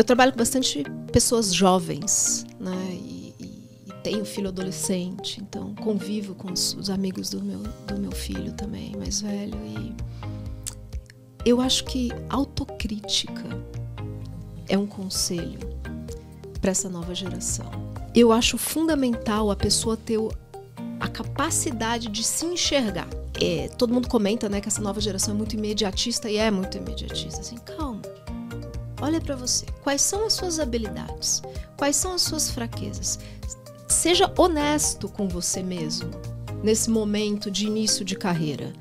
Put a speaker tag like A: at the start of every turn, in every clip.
A: Eu trabalho com bastante pessoas jovens, né? E tenho filho adolescente, então convivo com os amigos do meu filho também, mais velho. E eu acho que autocrítica é um conselho para essa nova geração. Eu acho fundamental a pessoa ter a capacidade de se enxergar. Todo mundo comenta, né, que essa nova geração é muito imediatista, e é muito imediatista. Assim, calma. Olha para você. Quais são as suas habilidades? Quais são as suas fraquezas? Seja honesto com você mesmo nesse momento de início de carreira.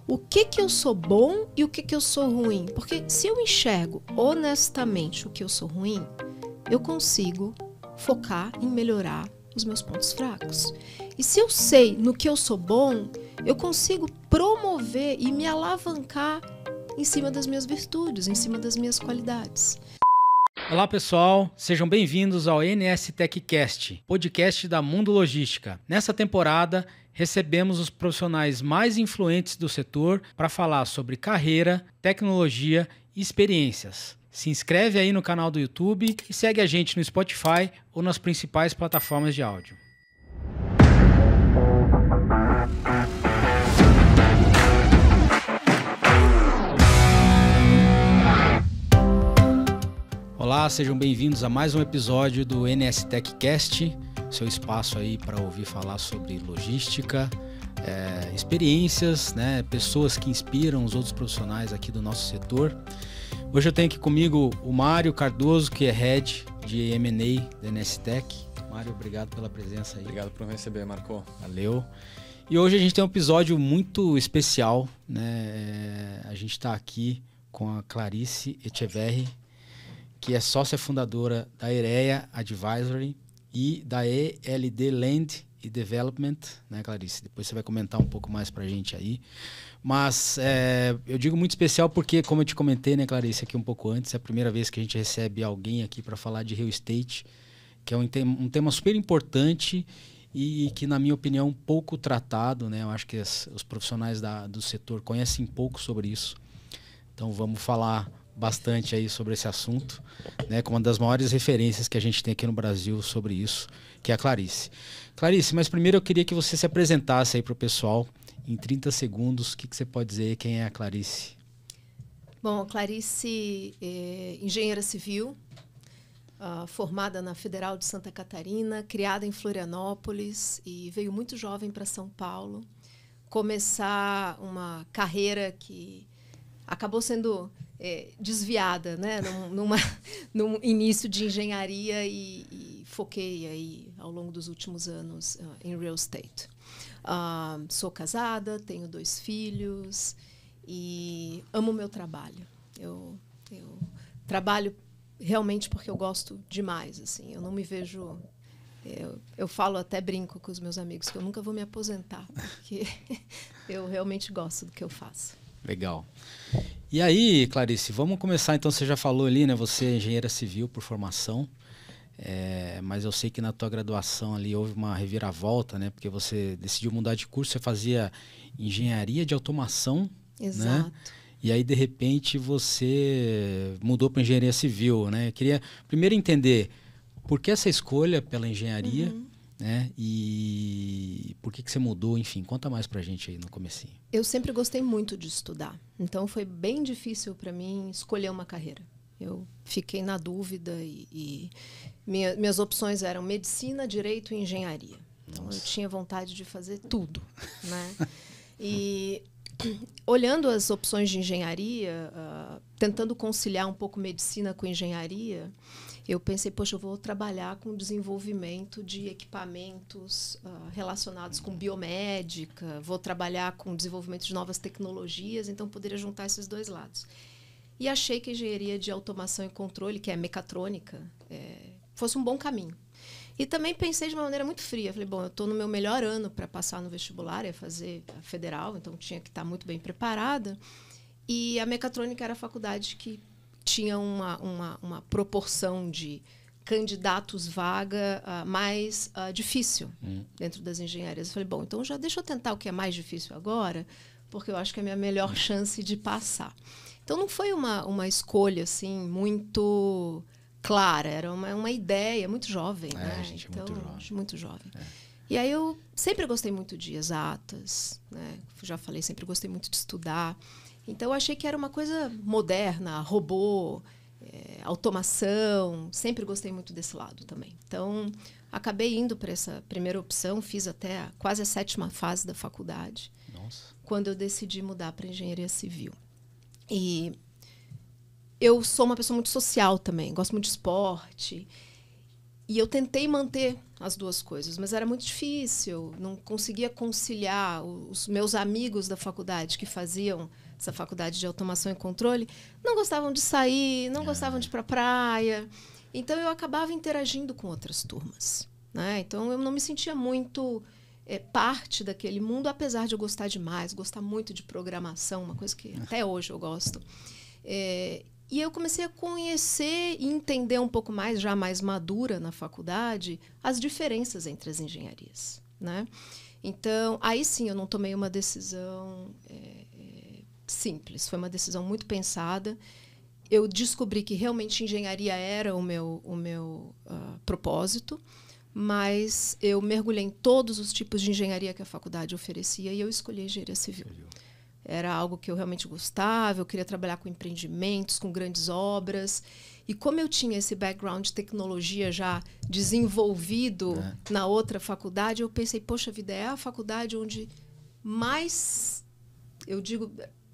A: O que eu sou bom e o que eu sou ruim? Porque se eu enxergo honestamente o que eu sou ruim, eu consigo focar em melhorar os meus pontos fracos. E se eu sei no que eu sou bom, eu consigo promover e me alavancar em cima das minhas virtudes, em cima das minhas qualidades.
B: Olá pessoal, sejam bem-vindos ao NS TechCast, podcast da Mundo Logística. Nessa temporada, recebemos os profissionais mais influentes do setor para falar sobre carreira, tecnologia e experiências. Se inscreve aí no canal do YouTube e segue a gente no Spotify ou nas principais plataformas de áudio. Olá, sejam bem-vindos a mais um episódio do NS TechCast, seu espaço aí para ouvir falar sobre logística, experiências, né, pessoas que inspiram os outros profissionais aqui do nosso setor. Hoje eu tenho aqui comigo o Mário Cardoso, que é Head de M&A da NS Tech. Mário, obrigado pela presença aí.
C: Obrigado por me receber, Marco.
B: Valeu. E hoje a gente tem um episódio muito especial, né? A gente está aqui com a Clarice Echeverri, que é sócia fundadora da Irea Advisory e da ELD Land e Development, né, Clarice? Depois você vai comentar um pouco mais para a gente aí. Mas eu digo muito especial porque, como eu te comentei, né, Clarice, aqui um pouco antes, é a primeira vez que a gente recebe alguém aqui para falar de real estate, que é um tema super importante e que, na minha opinião, pouco tratado, né? Eu acho que os profissionais do setor conhecem pouco sobre isso. Então vamos falar bastante aí sobre esse assunto, né, com uma das maiores referências que a gente tem aqui no Brasil sobre isso, que é a Clarice. Clarice, mas primeiro eu queria que você se apresentasse aí para o pessoal em 30 segundos. O que você pode dizer? Quem é a Clarice?
A: Bom, a Clarice é engenheira civil, formada na Federal de Santa Catarina, criada em Florianópolis e veio muito jovem para São Paulo começar uma carreira que acabou sendo desviada, né, num início de engenharia e foquei aí ao longo dos últimos anos em real estate. Sou casada, tenho 2 filhos e amo o meu trabalho. Eu trabalho realmente porque eu gosto demais. Assim, eu não me vejo... Eu falo, até brinco com os meus amigos, que eu nunca vou me aposentar, porque eu realmente gosto do que eu faço.
B: Legal. E aí, Clarice, vamos começar. Então, você já falou ali, né? Você é engenheira civil por formação, mas eu sei que na tua graduação ali houve uma reviravolta, né? Porque você decidiu mudar de curso, você fazia engenharia de automação,
A: Exato.
B: Né? E aí, de repente, você mudou para engenharia civil, né? Eu queria primeiro entender por que essa escolha pela engenharia, né? E por que você mudou? Enfim, conta mais pra gente aí no comecinho.
A: Eu sempre gostei muito de estudar, então foi bem difícil para mim escolher uma carreira. Eu fiquei na dúvida e minhas opções eram medicina, direito e engenharia. Então eu tinha vontade de fazer tudo, né? E olhando as opções de engenharia, tentando conciliar um pouco medicina com engenharia, eu pensei, poxa, eu vou trabalhar com desenvolvimento de equipamentos relacionados com biomédica, vou trabalhar com desenvolvimento de novas tecnologias, então poderia juntar esses 2 lados. E achei que a engenharia de automação e controle, que é mecatrônica, fosse um bom caminho. E também pensei de uma maneira muito fria. Falei, bom, eu estou no meu melhor ano para passar no vestibular, ia fazer a federal, então tinha que estar muito bem preparada. E a mecatrônica era a faculdade que tinha uma proporção de candidatos vaga mais difícil dentro das engenharias. Eu falei, bom, então já deixa eu tentar o que é mais difícil agora, porque eu acho que é a minha melhor chance de passar. Então não foi uma escolha assim muito clara, era uma ideia muito jovem, né?
B: A gente
A: então,
B: é muito jovem.
A: Muito jovem. E aí eu sempre gostei muito de exatas, né? Já falei, sempre gostei muito de estudar. Então eu achei que era uma coisa moderna, robô, automação, sempre gostei muito desse lado também. Então acabei indo para essa primeira opção, fiz até quase a 7ª fase da faculdade.
B: Nossa.
A: Quando eu decidi mudar para engenharia civil. E eu sou uma pessoa muito social também, gosto muito de esporte. E eu tentei manter as duas coisas, mas era muito difícil, não conseguia conciliar. Os meus amigos da faculdade que faziam essa faculdade de automação e controle não gostavam de sair, não gostavam de ir para a praia. Então, eu acabava interagindo com outras turmas, né? Então, eu não me sentia muito parte daquele mundo, apesar de eu gostar demais, gostar muito de programação, uma coisa que até hoje eu gosto. E eu comecei a conhecer e entender um pouco mais, já mais madura na faculdade, as diferenças entre as engenharias, né? Então, aí sim, eu não tomei uma decisão simples, foi uma decisão muito pensada. Eu descobri que realmente engenharia era o meu propósito, mas eu mergulhei em todos os tipos de engenharia que a faculdade oferecia e eu escolhi a engenharia civil. Era algo que eu realmente gostava, eu queria trabalhar com empreendimentos, com grandes obras. E como eu tinha esse background de tecnologia já desenvolvido na outra faculdade, eu pensei, poxa vida, é a faculdade onde mais, eu digo,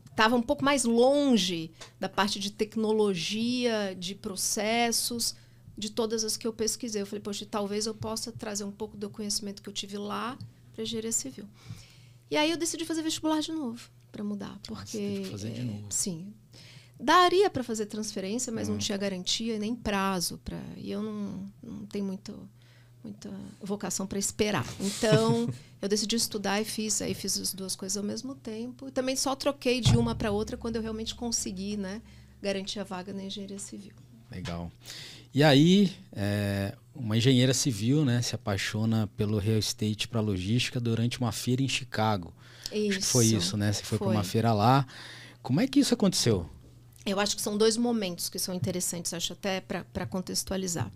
A: estava um pouco mais longe da parte de tecnologia, de processos, de todas as que eu pesquisei. Eu falei, poxa, talvez eu possa trazer um pouco do conhecimento que eu tive lá para a engenharia civil. E aí eu decidi fazer vestibular de novo, para mudar, porque
B: teve que fazer de novo.
A: Sim, daria para fazer transferência, mas não tinha garantia nem prazo e eu não tenho muita vocação para esperar. Então eu decidi estudar e fiz as duas coisas ao mesmo tempo. E também só troquei de uma para outra quando eu realmente consegui, né, garantir a vaga na engenharia civil.
B: Legal. E aí, uma engenheira civil, né, se apaixona pelo real estate para logística durante uma feira em Chicago.
A: Isso.
B: Acho que foi isso, né? Você foi para uma feira lá. Como é que isso aconteceu?
A: Eu acho que são 2 momentos que são interessantes, acho até para contextualizar.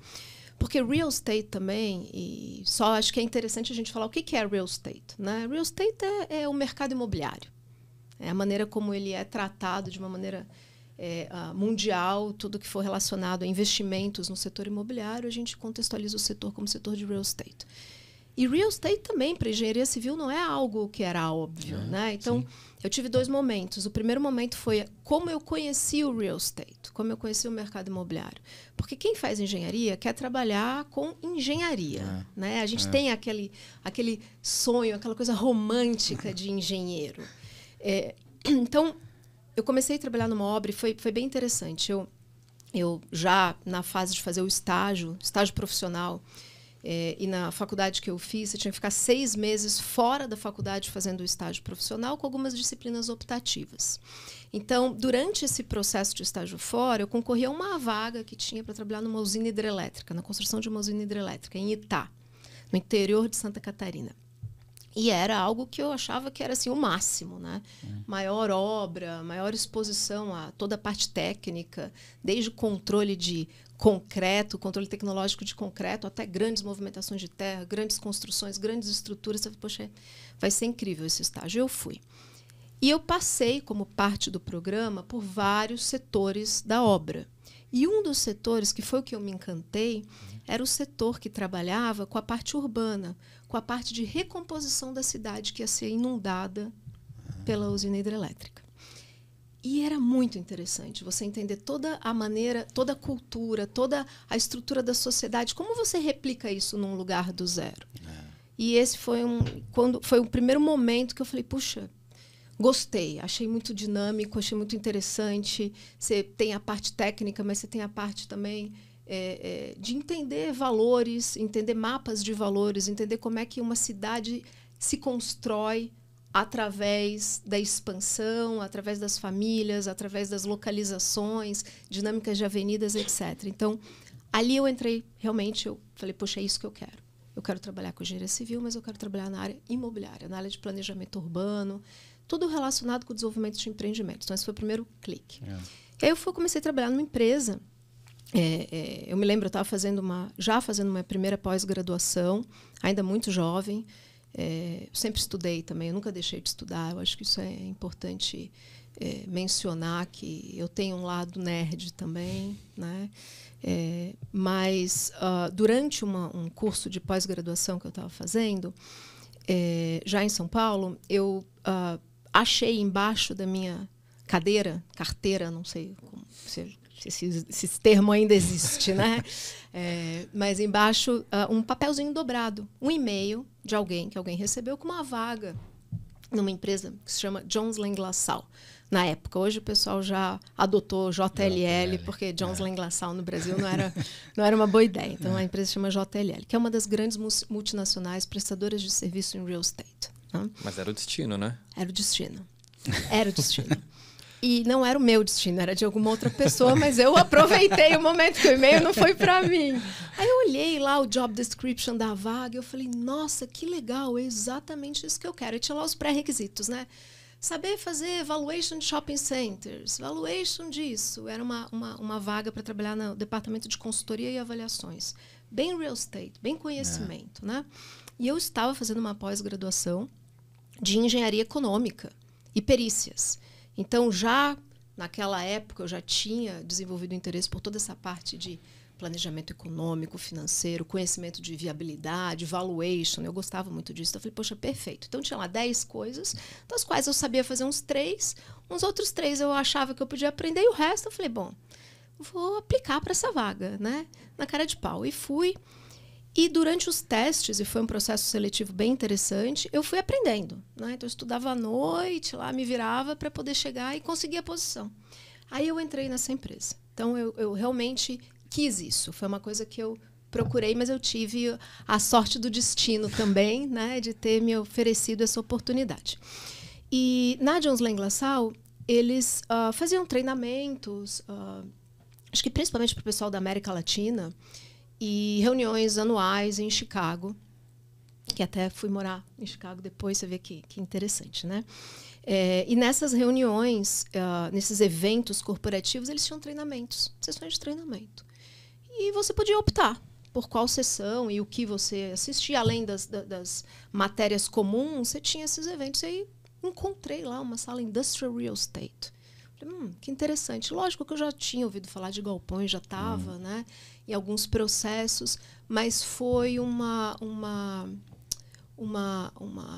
A: Porque real estate também, e só acho que é interessante a gente falar o que é real estate, né? Real estate é o mercado imobiliário. É a maneira como ele é tratado de uma maneira mundial, tudo que for relacionado a investimentos no setor imobiliário, a gente contextualiza o setor como setor de real estate. E real estate também, para engenharia civil, não é algo que era óbvio, né? Então, sim. Eu tive 2 momentos. O primeiro momento foi como eu conheci o real estate, como eu conheci o mercado imobiliário. Porque quem faz engenharia quer trabalhar com engenharia, né? A gente tem aquele sonho, aquela coisa romântica de engenheiro. Então, eu comecei a trabalhar numa obra e foi bem interessante. Eu já, na fase de fazer o estágio profissional, e na faculdade que eu fiz, você tinha que ficar 6 meses fora da faculdade fazendo o estágio profissional com algumas disciplinas optativas. Então, durante esse processo de estágio fora, eu concorri a uma vaga que tinha para trabalhar numa usina hidrelétrica, na construção de uma usina hidrelétrica, em Itá, no interior de Santa Catarina. E era algo que eu achava que era assim, o máximo, né? Maior obra, maior exposição a toda a parte técnica, desde controle de concreto, controle tecnológico de concreto, até grandes movimentações de terra, grandes construções, grandes estruturas. Eu falei, poxa, vai ser incrível esse estágio. Eu fui. E eu passei, como parte do programa, por vários setores da obra. E um dos setores, que foi o que eu me encantei, era o setor que trabalhava com a parte urbana, com a parte de recomposição da cidade que ia ser inundada pela usina hidrelétrica. E era muito interessante você entender toda a maneira, toda a cultura, toda a estrutura da sociedade, como você replica isso num lugar do zero. E esse foi o primeiro momento que eu falei, puxa, gostei, achei muito dinâmico, achei muito interessante. Você tem a parte técnica, mas você tem a parte também de entender valores, entender mapas de valores, entender como é que uma cidade se constrói através da expansão, através das famílias, através das localizações, dinâmicas de avenidas, etc. Então, ali eu entrei, realmente, eu falei, poxa, é isso que eu quero. Eu quero trabalhar com engenharia civil, mas eu quero trabalhar na área imobiliária, na área de planejamento urbano, tudo relacionado com o desenvolvimento de empreendimentos. Então, esse foi o primeiro clique. E aí eu comecei a trabalhar numa empresa Eu me lembro, eu estava já fazendo uma primeira pós-graduação, ainda muito jovem. Eu sempre estudei também, eu nunca deixei de estudar. Eu acho que isso é importante mencionar, que eu tenho um lado nerd também, né? Mas durante um curso de pós-graduação que eu estava fazendo, já em São Paulo, eu achei embaixo da minha carteira, não sei se esse termo ainda existe, né? Mas embaixo um papelzinho dobrado, um e-mail de alguém que alguém recebeu com uma vaga numa empresa que se chama Jones Lang LaSalle. Na época, hoje o pessoal já adotou JLL, porque Jones Lang LaSalle no Brasil não era uma boa ideia. Então a empresa se chama JLL, que é uma das grandes multinacionais prestadoras de serviço em real estate. Né?
C: Mas era o destino, né?
A: Era o destino. Era o destino. E não era o meu destino, era de alguma outra pessoa, mas eu aproveitei o momento que o e-mail não foi para mim. Aí eu olhei lá o job description da vaga e eu falei, nossa, que legal, é exatamente isso que eu quero. E tinha lá os pré-requisitos, né? Saber fazer valuation de shopping centers, valuation disso. Era uma vaga para trabalhar no departamento de consultoria e avaliações. Bem real estate, bem conhecimento, né? E eu estava fazendo uma pós-graduação de engenharia econômica e perícias. Então, já naquela época, eu já tinha desenvolvido interesse por toda essa parte de planejamento econômico, financeiro, conhecimento de viabilidade, valuation. Eu gostava muito disso. Então, eu falei, poxa, perfeito. Então, tinha lá 10 coisas, das quais eu sabia fazer uns outros 3 eu achava que eu podia aprender, e o resto eu falei, bom, vou aplicar para essa vaga, né? Na cara de pau. E fui. E durante os testes, e foi um processo seletivo bem interessante, eu fui aprendendo. Né? Então, eu estudava à noite, lá me virava para poder chegar e conseguir a posição. Aí eu entrei nessa empresa. Então, eu realmente quis isso. Foi uma coisa que eu procurei, mas eu tive a sorte do destino também, né, de ter me oferecido essa oportunidade. E na Jones Lang LaSalle, eles faziam treinamentos, acho que principalmente para o pessoal da América Latina, e reuniões anuais em Chicago, que até fui morar em Chicago depois, você vê que interessante, né? E nessas reuniões, nesses eventos corporativos, eles tinham treinamentos, sessões de treinamento. E você podia optar por qual sessão e o que você assistia, além das matérias comuns, você tinha esses eventos. E aí encontrei lá uma sala Industrial Real Estate. Falei, que interessante. Lógico que eu já tinha ouvido falar de galpões, já estava, né, em alguns processos, mas foi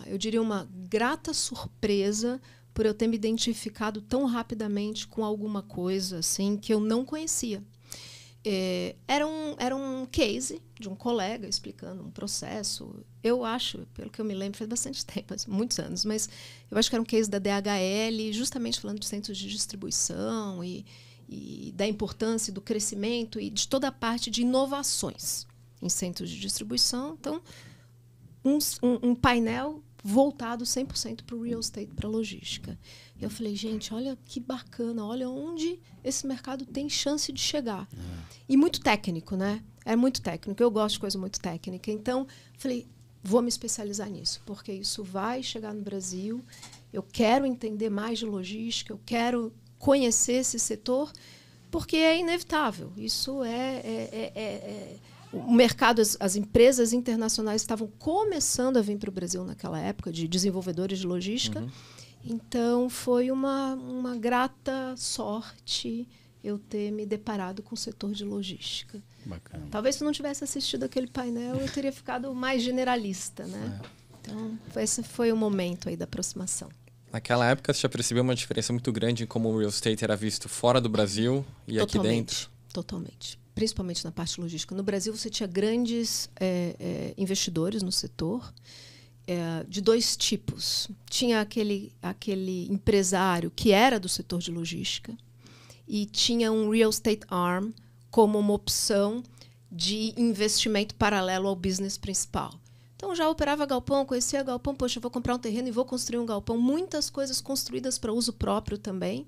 A: eu diria, uma grata surpresa por eu ter me identificado tão rapidamente com alguma coisa assim que eu não conhecia. Era um case de um colega explicando um processo. Eu acho, pelo que eu me lembro, faz bastante tempo, muitos anos, mas eu acho que era um case da DHL, justamente falando de centros de distribuição e da importância do crescimento e de toda a parte de inovações em centros de distribuição. Então, um painel voltado 100% para o real estate, para a logística. E eu falei, gente, olha que bacana, olha onde esse mercado tem chance de chegar. E muito técnico, né? É muito técnico, eu gosto de coisa muito técnica. Então, falei, vou me especializar nisso, porque isso vai chegar no Brasil, eu quero entender mais de logística, eu quero conhecer esse setor, porque é inevitável. Isso o mercado, as empresas internacionais estavam começando a vir para o Brasil naquela época, de desenvolvedores de logística. Então, foi uma grata sorte eu ter me deparado com o setor de logística.
B: Bacana.
A: Talvez se não tivesse assistido aquele painel, eu teria ficado mais generalista, né? Então, esse foi o momento aí da aproximação.
C: Naquela época, você já percebeu uma diferença muito grande em como o real estate era visto fora do Brasil e aqui dentro?
A: Totalmente. Principalmente na parte logística. No Brasil, você tinha grandes investidores no setor, de 2 tipos. Tinha aquele empresário que era do setor de logística e tinha um real estate arm como uma opção de investimento paralelo ao business principal. Então, já operava galpão, conhecia galpão, poxa, eu vou comprar um terreno e vou construir um galpão. Muitas coisas construídas para uso próprio também.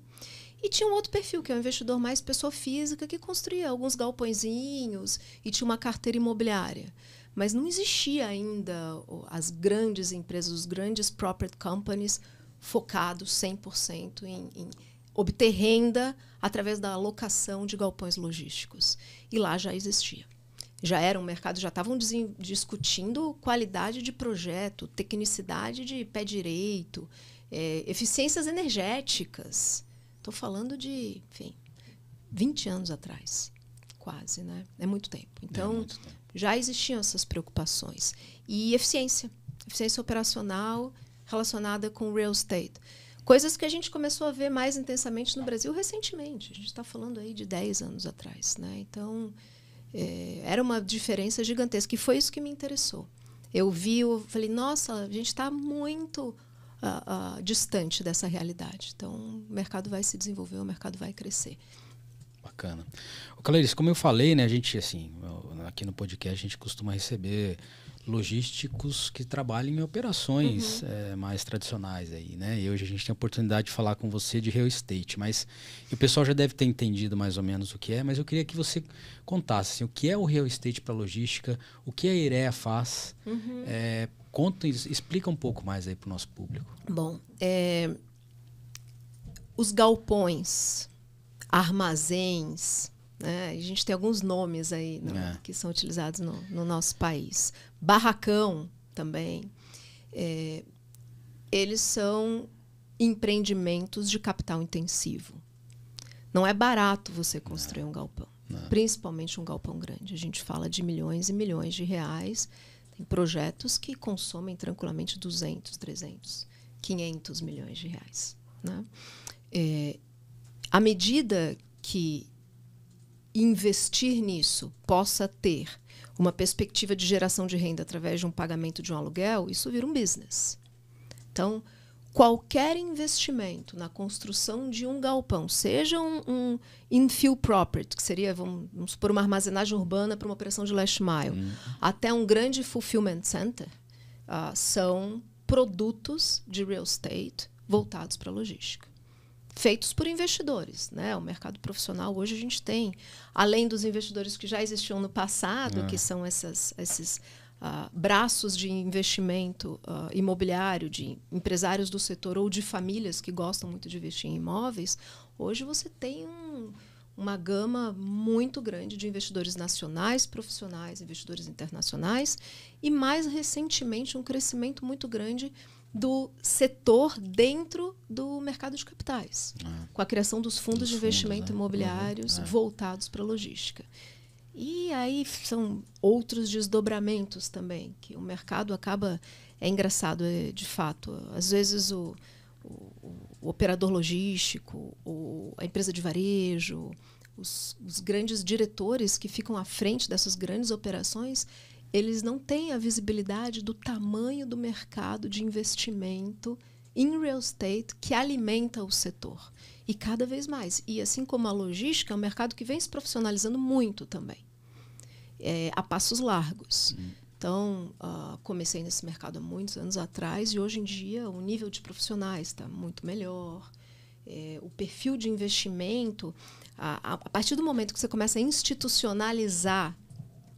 A: E tinha um outro perfil, que é um investidor mais pessoa física, que construía alguns galpõezinhos e tinha uma carteira imobiliária. Mas não existia ainda as grandes empresas, os grandes property companies focados 100% em obter renda através da alocação de galpões logísticos. E lá já existia. Já era um mercado, já estavam discutindo qualidade de projeto, tecnicidade de pé direito, eficiências energéticas. Estou falando de, enfim, 20 anos atrás, quase, né? É muito tempo. Então, já existiam essas preocupações. E eficiência operacional relacionada com real estate. Coisas que a gente começou a ver mais intensamente no Brasil recentemente. A gente está falando aí de 10 anos atrás, né? Então, era uma diferença gigantesca. E foi isso que me interessou. Eu falei, nossa, a gente está muito distante dessa realidade. Então, o mercado vai se desenvolver, o mercado vai crescer.
B: Bacana. Clarice, como eu falei, né, a gente, assim, aqui no podcast, a gente costuma receber logísticos que trabalham em operações mais tradicionais aí, né? E hoje a gente tem a oportunidade de falar com você de real estate, mas o pessoal já deve ter entendido mais ou menos o que é, mas eu queria que você contasse assim, o que é o real estate para logística, o que a Irea faz, explica um pouco mais aí para o nosso público.
A: Bom, os galpões, armazéns, né? A gente tem alguns nomes aí que são utilizados no nosso país. Barracão também. Eles são empreendimentos de capital intensivo. Não é barato você construir um galpão, principalmente um galpão grande. A gente fala de milhões e milhões de reais. Tem projetos que consomem tranquilamente 200, 300, 500 milhões de reais, né? À medida que investir nisso possa ter uma perspectiva de geração de renda através de um pagamento de um aluguel, isso vira um business. Então, qualquer investimento na construção de um galpão, seja um infill property, que seria, vamos supor, uma armazenagem urbana para uma operação de last mile, até um grande fulfillment center, são produtos de real estate voltados para a logística. Feitos por investidores, né? O mercado profissional hoje a gente tem, além dos investidores que já existiam no passado, que são esses braços de investimento imobiliário, de empresários do setor ou de famílias que gostam muito de investir em imóveis, hoje você tem uma gama muito grande de investidores nacionais, profissionais, investidores internacionais e, mais recentemente, um crescimento muito grande do setor dentro do mercado de capitais, com a criação dos fundos de investimento imobiliários voltados para a logística. E aí são outros desdobramentos também, que o mercado acaba... É engraçado, de fato. Às vezes o operador logístico, a empresa de varejo, os grandes diretores que ficam à frente dessas grandes operações, eles não têm a visibilidade do tamanho do mercado de investimento em real estate que alimenta o setor. E cada vez mais. E assim como a logística, é um mercado que vem se profissionalizando muito também, a passos largos. Então, comecei nesse mercado há muitos anos atrás e hoje em dia o nível de profissionais está muito melhor. O perfil de investimento, a partir do momento que você começa a institucionalizar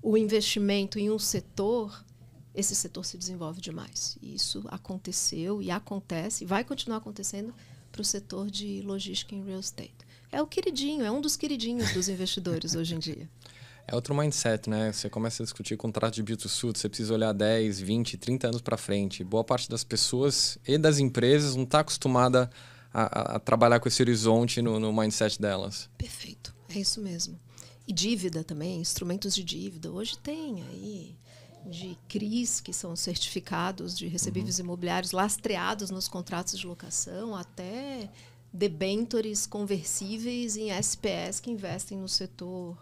A: o investimento em um setor, esse setor se desenvolve demais. E isso aconteceu e acontece e vai continuar acontecendo para o setor de logística em real estate. É o queridinho, é um dos queridinhos dos investidores hoje em dia.
C: É outro mindset, né? Você começa a discutir contrato de build-to-suit, você precisa olhar 10, 20, 30 anos para frente. Boa parte das pessoas e das empresas não está acostumada a trabalhar com esse horizonte no mindset delas.
A: Perfeito, é isso mesmo. E dívida também, instrumentos de dívida. Hoje tem aí de CRIs, que são certificados de recebíveis imobiliários lastreados nos contratos de locação, até debêntures conversíveis em SPS que investem no setor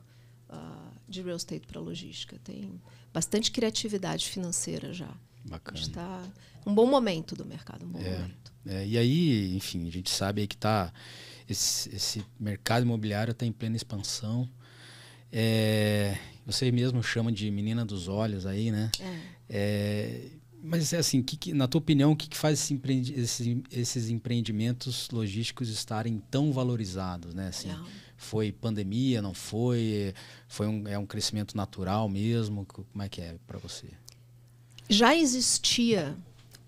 A: de real estate para logística. Tem bastante criatividade financeira já.
B: Bacana.
A: Está um bom momento do mercado, um bom momento.
B: E aí, enfim, a gente sabe aí que esse mercado imobiliário está em plena expansão. Você mesmo chama de menina dos olhos aí, né? Mas assim, na tua opinião, o que faz esses empreendimentos logísticos estarem tão valorizados, né? Assim, foi pandemia, não foi? É um crescimento natural mesmo? Como é que é para você?
A: Já existia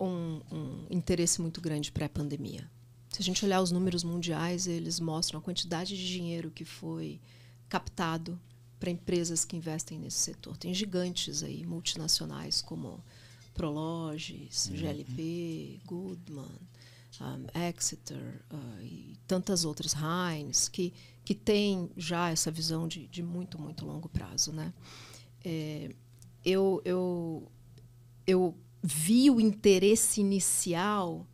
A: um interesse muito grande pré-pandemia. Se a gente olhar os números mundiais, eles mostram a quantidade de dinheiro que foi captado para empresas que investem nesse setor. Tem gigantes aí, multinacionais, como Prologis, GLP, Goodman, Exeter e tantas outras, Heinz, que têm já essa visão de muito, muito longo prazo, né? Eu vi o interesse inicial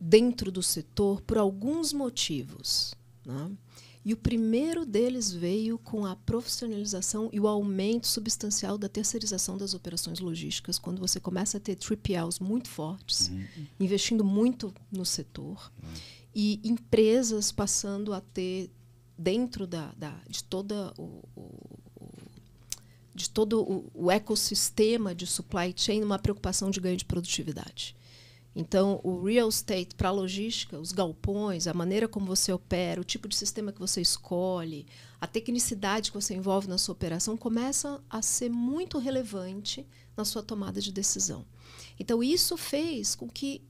A: dentro do setor por alguns motivos, né? E o primeiro deles veio com a profissionalização e o aumento substancial da terceirização das operações logísticas, quando você começa a ter 3PLs muito fortes, investindo muito no setor, e empresas passando a ter, dentro de todo o ecossistema de supply chain, uma preocupação de ganho de produtividade. Então, o real estate para a logística, os galpões, a maneira como você opera, o tipo de sistema que você escolhe, a tecnicidade que você envolve na sua operação, começa a ser muito relevante na sua tomada de decisão. Então, isso fez com que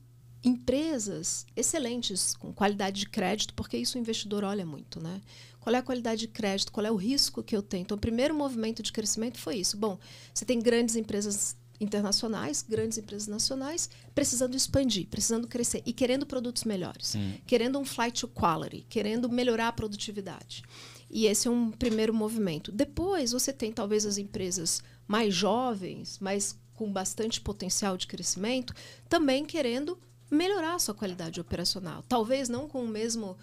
A: empresas excelentes, com qualidade de crédito, porque isso o investidor olha muito, né? Qual é a qualidade de crédito? Qual é o risco que eu tenho? Então, o primeiro movimento de crescimento foi isso. Bom, você tem grandes empresas internacionais, grandes empresas nacionais, precisando expandir, precisando crescer e querendo produtos melhores, querendo um flight to quality, querendo melhorar a produtividade. E esse é um primeiro movimento. Depois, você tem talvez as empresas mais jovens, mas com bastante potencial de crescimento, também querendo melhorar a sua qualidade operacional. Talvez não com o mesmo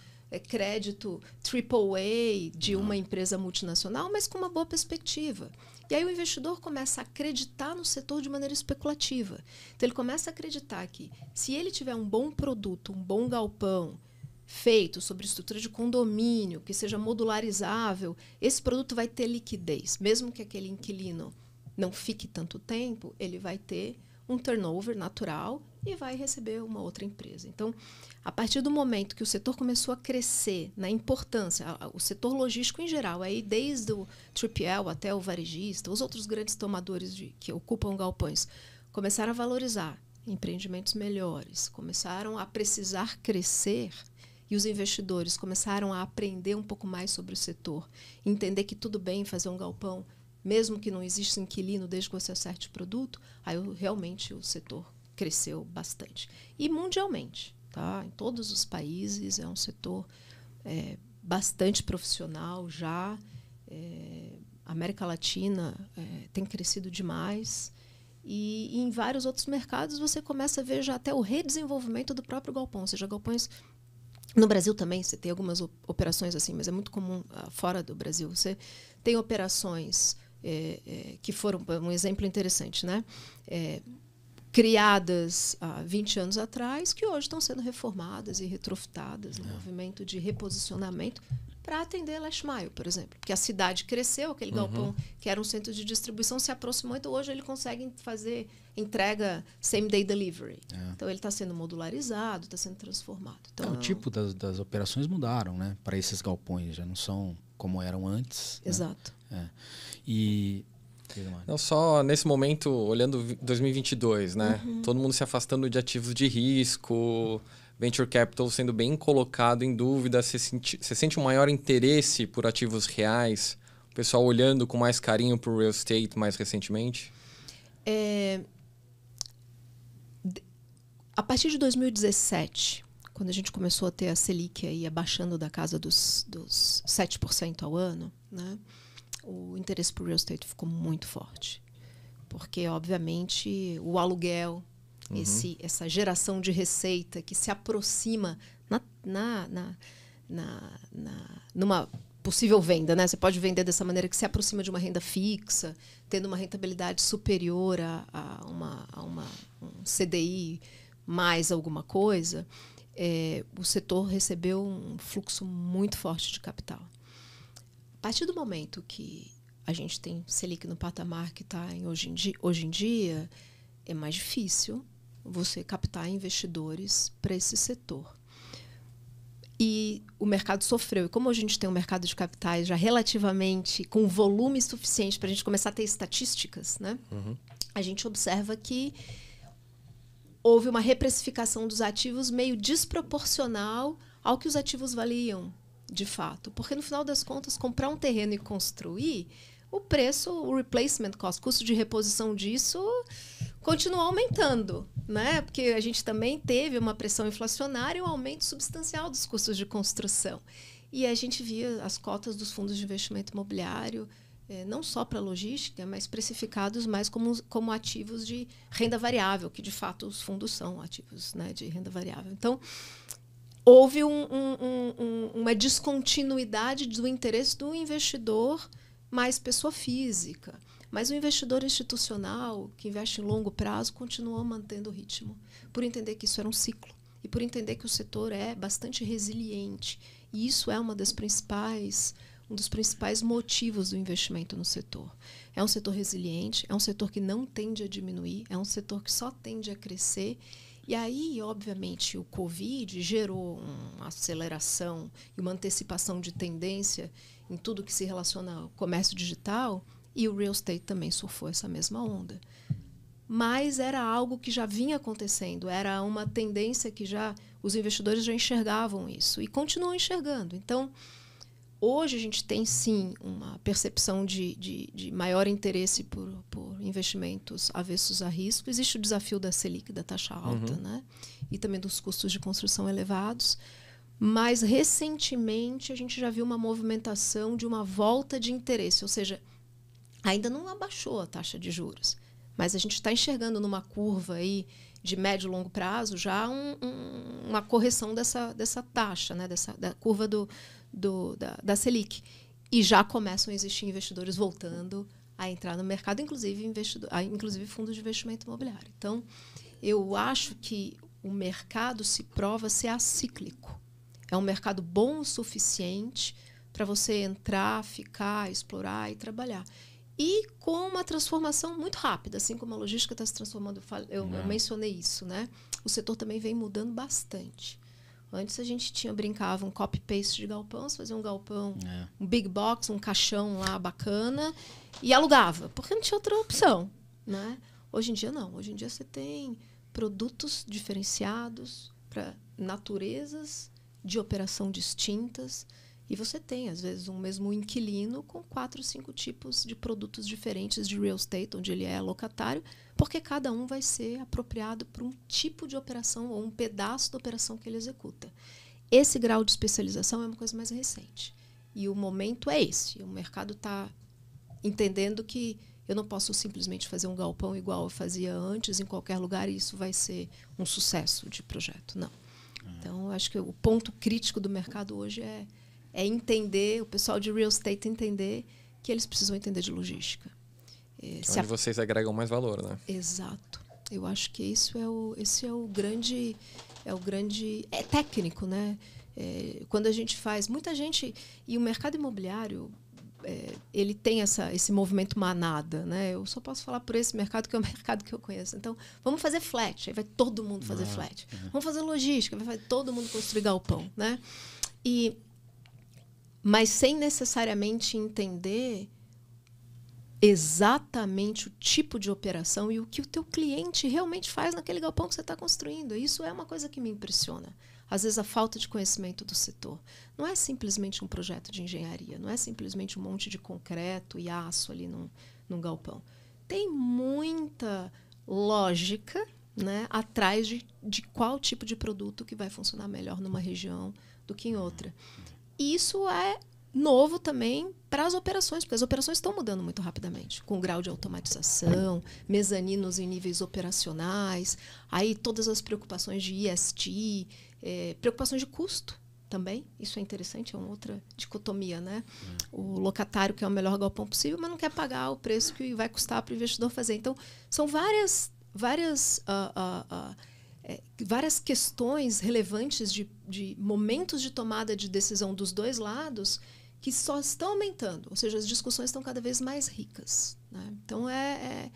A: crédito AAA de uma empresa multinacional, mas com uma boa perspectiva. E aí o investidor começa a acreditar no setor de maneira especulativa. Então, ele começa a acreditar que, se ele tiver um bom produto, um bom galpão, feito sobre estrutura de condomínio, que seja modularizável, esse produto vai ter liquidez. Mesmo que aquele inquilino não fique tanto tempo, ele vai ter um turnover natural e vai receber uma outra empresa. Então, a partir do momento que o setor começou a crescer na importância, o setor logístico em geral, aí desde o 3PL até o varejista, os outros grandes tomadores que ocupam galpões, começaram a valorizar empreendimentos melhores, começaram a precisar crescer, e os investidores começaram a aprender um pouco mais sobre o setor, entender que tudo bem fazer um galpão, mesmo que não exista inquilino, desde que você acerte o produto, aí realmente o setor cresceu bastante. E mundialmente, tá? Em todos os países é um setor bastante profissional já. A América Latina tem crescido demais. E em vários outros mercados você começa a ver já até o redesenvolvimento do próprio galpão. Ou seja, galpões... No Brasil também você tem algumas operações assim, mas é muito comum fora do Brasil. Você tem operações que foram... Um exemplo interessante, né? Criadas há 20 anos atrás, que hoje estão sendo reformadas e retrofitadas no movimento de reposicionamento para atender Last Mile, por exemplo. Porque a cidade cresceu, aquele galpão que era um centro de distribuição se aproximou, então hoje ele consegue fazer entrega same-day delivery. Então ele está sendo modularizado, está sendo transformado. Então,
B: o tipo das operações mudaram, né? Para esses galpões, já não são como eram antes.
A: Exato.
B: Né? E...
C: Não só nesse momento, olhando 2022, né? Todo mundo se afastando de ativos de risco, venture capital sendo bem colocado em dúvida. Você sente um maior interesse por ativos reais? O pessoal olhando com mais carinho para o real estate mais recentemente?
A: A partir de 2017, quando a gente começou a ter a Selic aí abaixando da casa dos 7% ao ano, né? O interesse por real estate ficou muito forte. Porque, obviamente, o aluguel, essa geração de receita que se aproxima numa possível venda, né? Você pode vender dessa maneira que se aproxima de uma renda fixa, tendo uma rentabilidade superior a um CDI mais alguma coisa, o setor recebeu um fluxo muito forte de capital. A partir do momento que a gente tem Selic no patamar que está hoje em dia, é mais difícil você captar investidores para esse setor. E o mercado sofreu. E como a gente tem um mercado de capitais já relativamente com volume suficiente para a gente começar a ter estatísticas, né? A gente observa que houve uma reprecificação dos ativos meio desproporcional ao que os ativos valiam, de fato. Porque, no final das contas, comprar um terreno e construir, o preço, o replacement cost, custo de reposição disso, continuou aumentando, né? Porque a gente também teve uma pressão inflacionária e um aumento substancial dos custos de construção. E a gente via as cotas dos fundos de investimento imobiliário, não só para logística, mas precificados mais como ativos de renda variável, que de fato os fundos são ativos, né, de renda variável. Então, houve uma descontinuidade do interesse do investidor mais pessoa física. Mas o investidor institucional, que investe em longo prazo, continuou mantendo o ritmo, por entender que isso era um ciclo e por entender que o setor é bastante resiliente. E isso é um dos principais motivos do investimento no setor. É um setor resiliente, é um setor que não tende a diminuir, é um setor que só tende a crescer. E aí, obviamente, o Covid gerou uma aceleração e uma antecipação de tendência em tudo que se relaciona ao comércio digital, e o real estate também surfou essa mesma onda. Mas era algo que já vinha acontecendo, era uma tendência que os investidores já enxergavam isso e continuam enxergando. Então, hoje a gente tem, sim, uma percepção de maior interesse por investimentos avessos a risco. Existe o desafio da Selic, da taxa alta, né? E também dos custos de construção elevados. Mas, recentemente, a gente já viu uma movimentação de uma volta de interesse, ou seja, ainda não abaixou a taxa de juros, mas a gente está enxergando numa curva aí de médio e longo prazo já uma correção dessa taxa, né? Da curva da Selic. E já começam a existir investidores voltando a entrar no mercado, inclusive fundos de investimento imobiliário. Então, eu acho que o mercado se prova ser acíclico. É um mercado bom o suficiente para você entrar, ficar, explorar e trabalhar. E com uma transformação muito rápida, assim como a logística está se transformando. Eu mencionei isso, né? O setor também vem mudando bastante. Antes a gente brincava um copy-paste de galpão, você fazia um galpão, um big box, um caixão lá bacana e alugava, porque não tinha outra opção, né? Hoje em dia não. Hoje em dia você tem produtos diferenciados para naturezas de operação distintas. E você tem, às vezes, um mesmo inquilino com 4, 5 tipos de produtos diferentes de real estate, onde ele é locatário, porque cada um vai ser apropriado para um tipo de operação ou um pedaço da operação que ele executa. Esse grau de especialização é uma coisa mais recente. E o momento é esse. O mercado está entendendo que eu não posso simplesmente fazer um galpão igual eu fazia antes em qualquer lugar e isso vai ser um sucesso de projeto. Não. Então, eu acho que o ponto crítico do mercado hoje é entender, o pessoal de real estate entender que eles precisam entender de logística.
C: Onde vocês agregam mais valor, né?
A: Exato. Eu acho que esse é o grande... É técnico, né? Quando a gente faz... Muita gente... E o mercado imobiliário, ele tem esse movimento manada, né? Eu só posso falar por esse mercado, que é o mercado que eu conheço. Então, vamos fazer flat. Aí vai todo mundo fazer flat. Vamos fazer logística. Vai todo mundo construir galpão, né? Mas sem necessariamente entender exatamente o tipo de operação e o que o teu cliente realmente faz naquele galpão que você está construindo. Isso é uma coisa que me impressiona. Às vezes, a falta de conhecimento do setor. Não é simplesmente um projeto de engenharia, não é simplesmente um monte de concreto e aço ali num galpão. Tem muita lógica, né, atrás de qual tipo de produto que vai funcionar melhor numa região do que em outra. E isso é novo também para as operações, porque as operações estão mudando muito rapidamente, com grau de automatização, mezaninos em níveis operacionais, aí todas as preocupações de ESG, preocupações de custo também. Isso é interessante, é uma outra dicotomia, né? O locatário quer o melhor galpão possível, mas não quer pagar o preço que vai custar para o investidor fazer. Então, são várias questões relevantes de momentos de tomada de decisão dos dois lados que só estão aumentando, ou seja, as discussões estão cada vez mais ricas, né? Então, é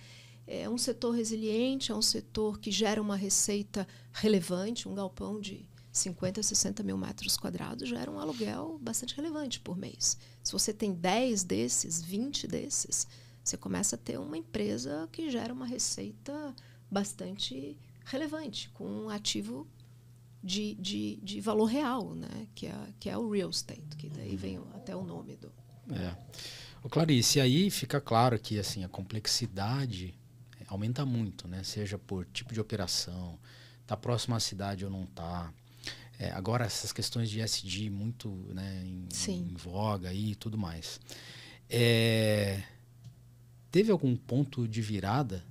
A: um setor resiliente, é um setor que gera uma receita relevante, um galpão de 50, 60 mil metros quadrados gera um aluguel bastante relevante por mês. Se você tem 10 desses, 20 desses, você começa a ter uma empresa que gera uma receita bastante relevante, com um ativo de valor real, né? que é o real estate, que daí vem até o nome do...
B: Ô, Clarice, aí fica claro que assim, a complexidade aumenta muito, né? Seja por tipo de operação, tá próximo à cidade ou não tá. Agora essas questões de ESG muito, né, em voga aí e tudo mais. Teve algum ponto de virada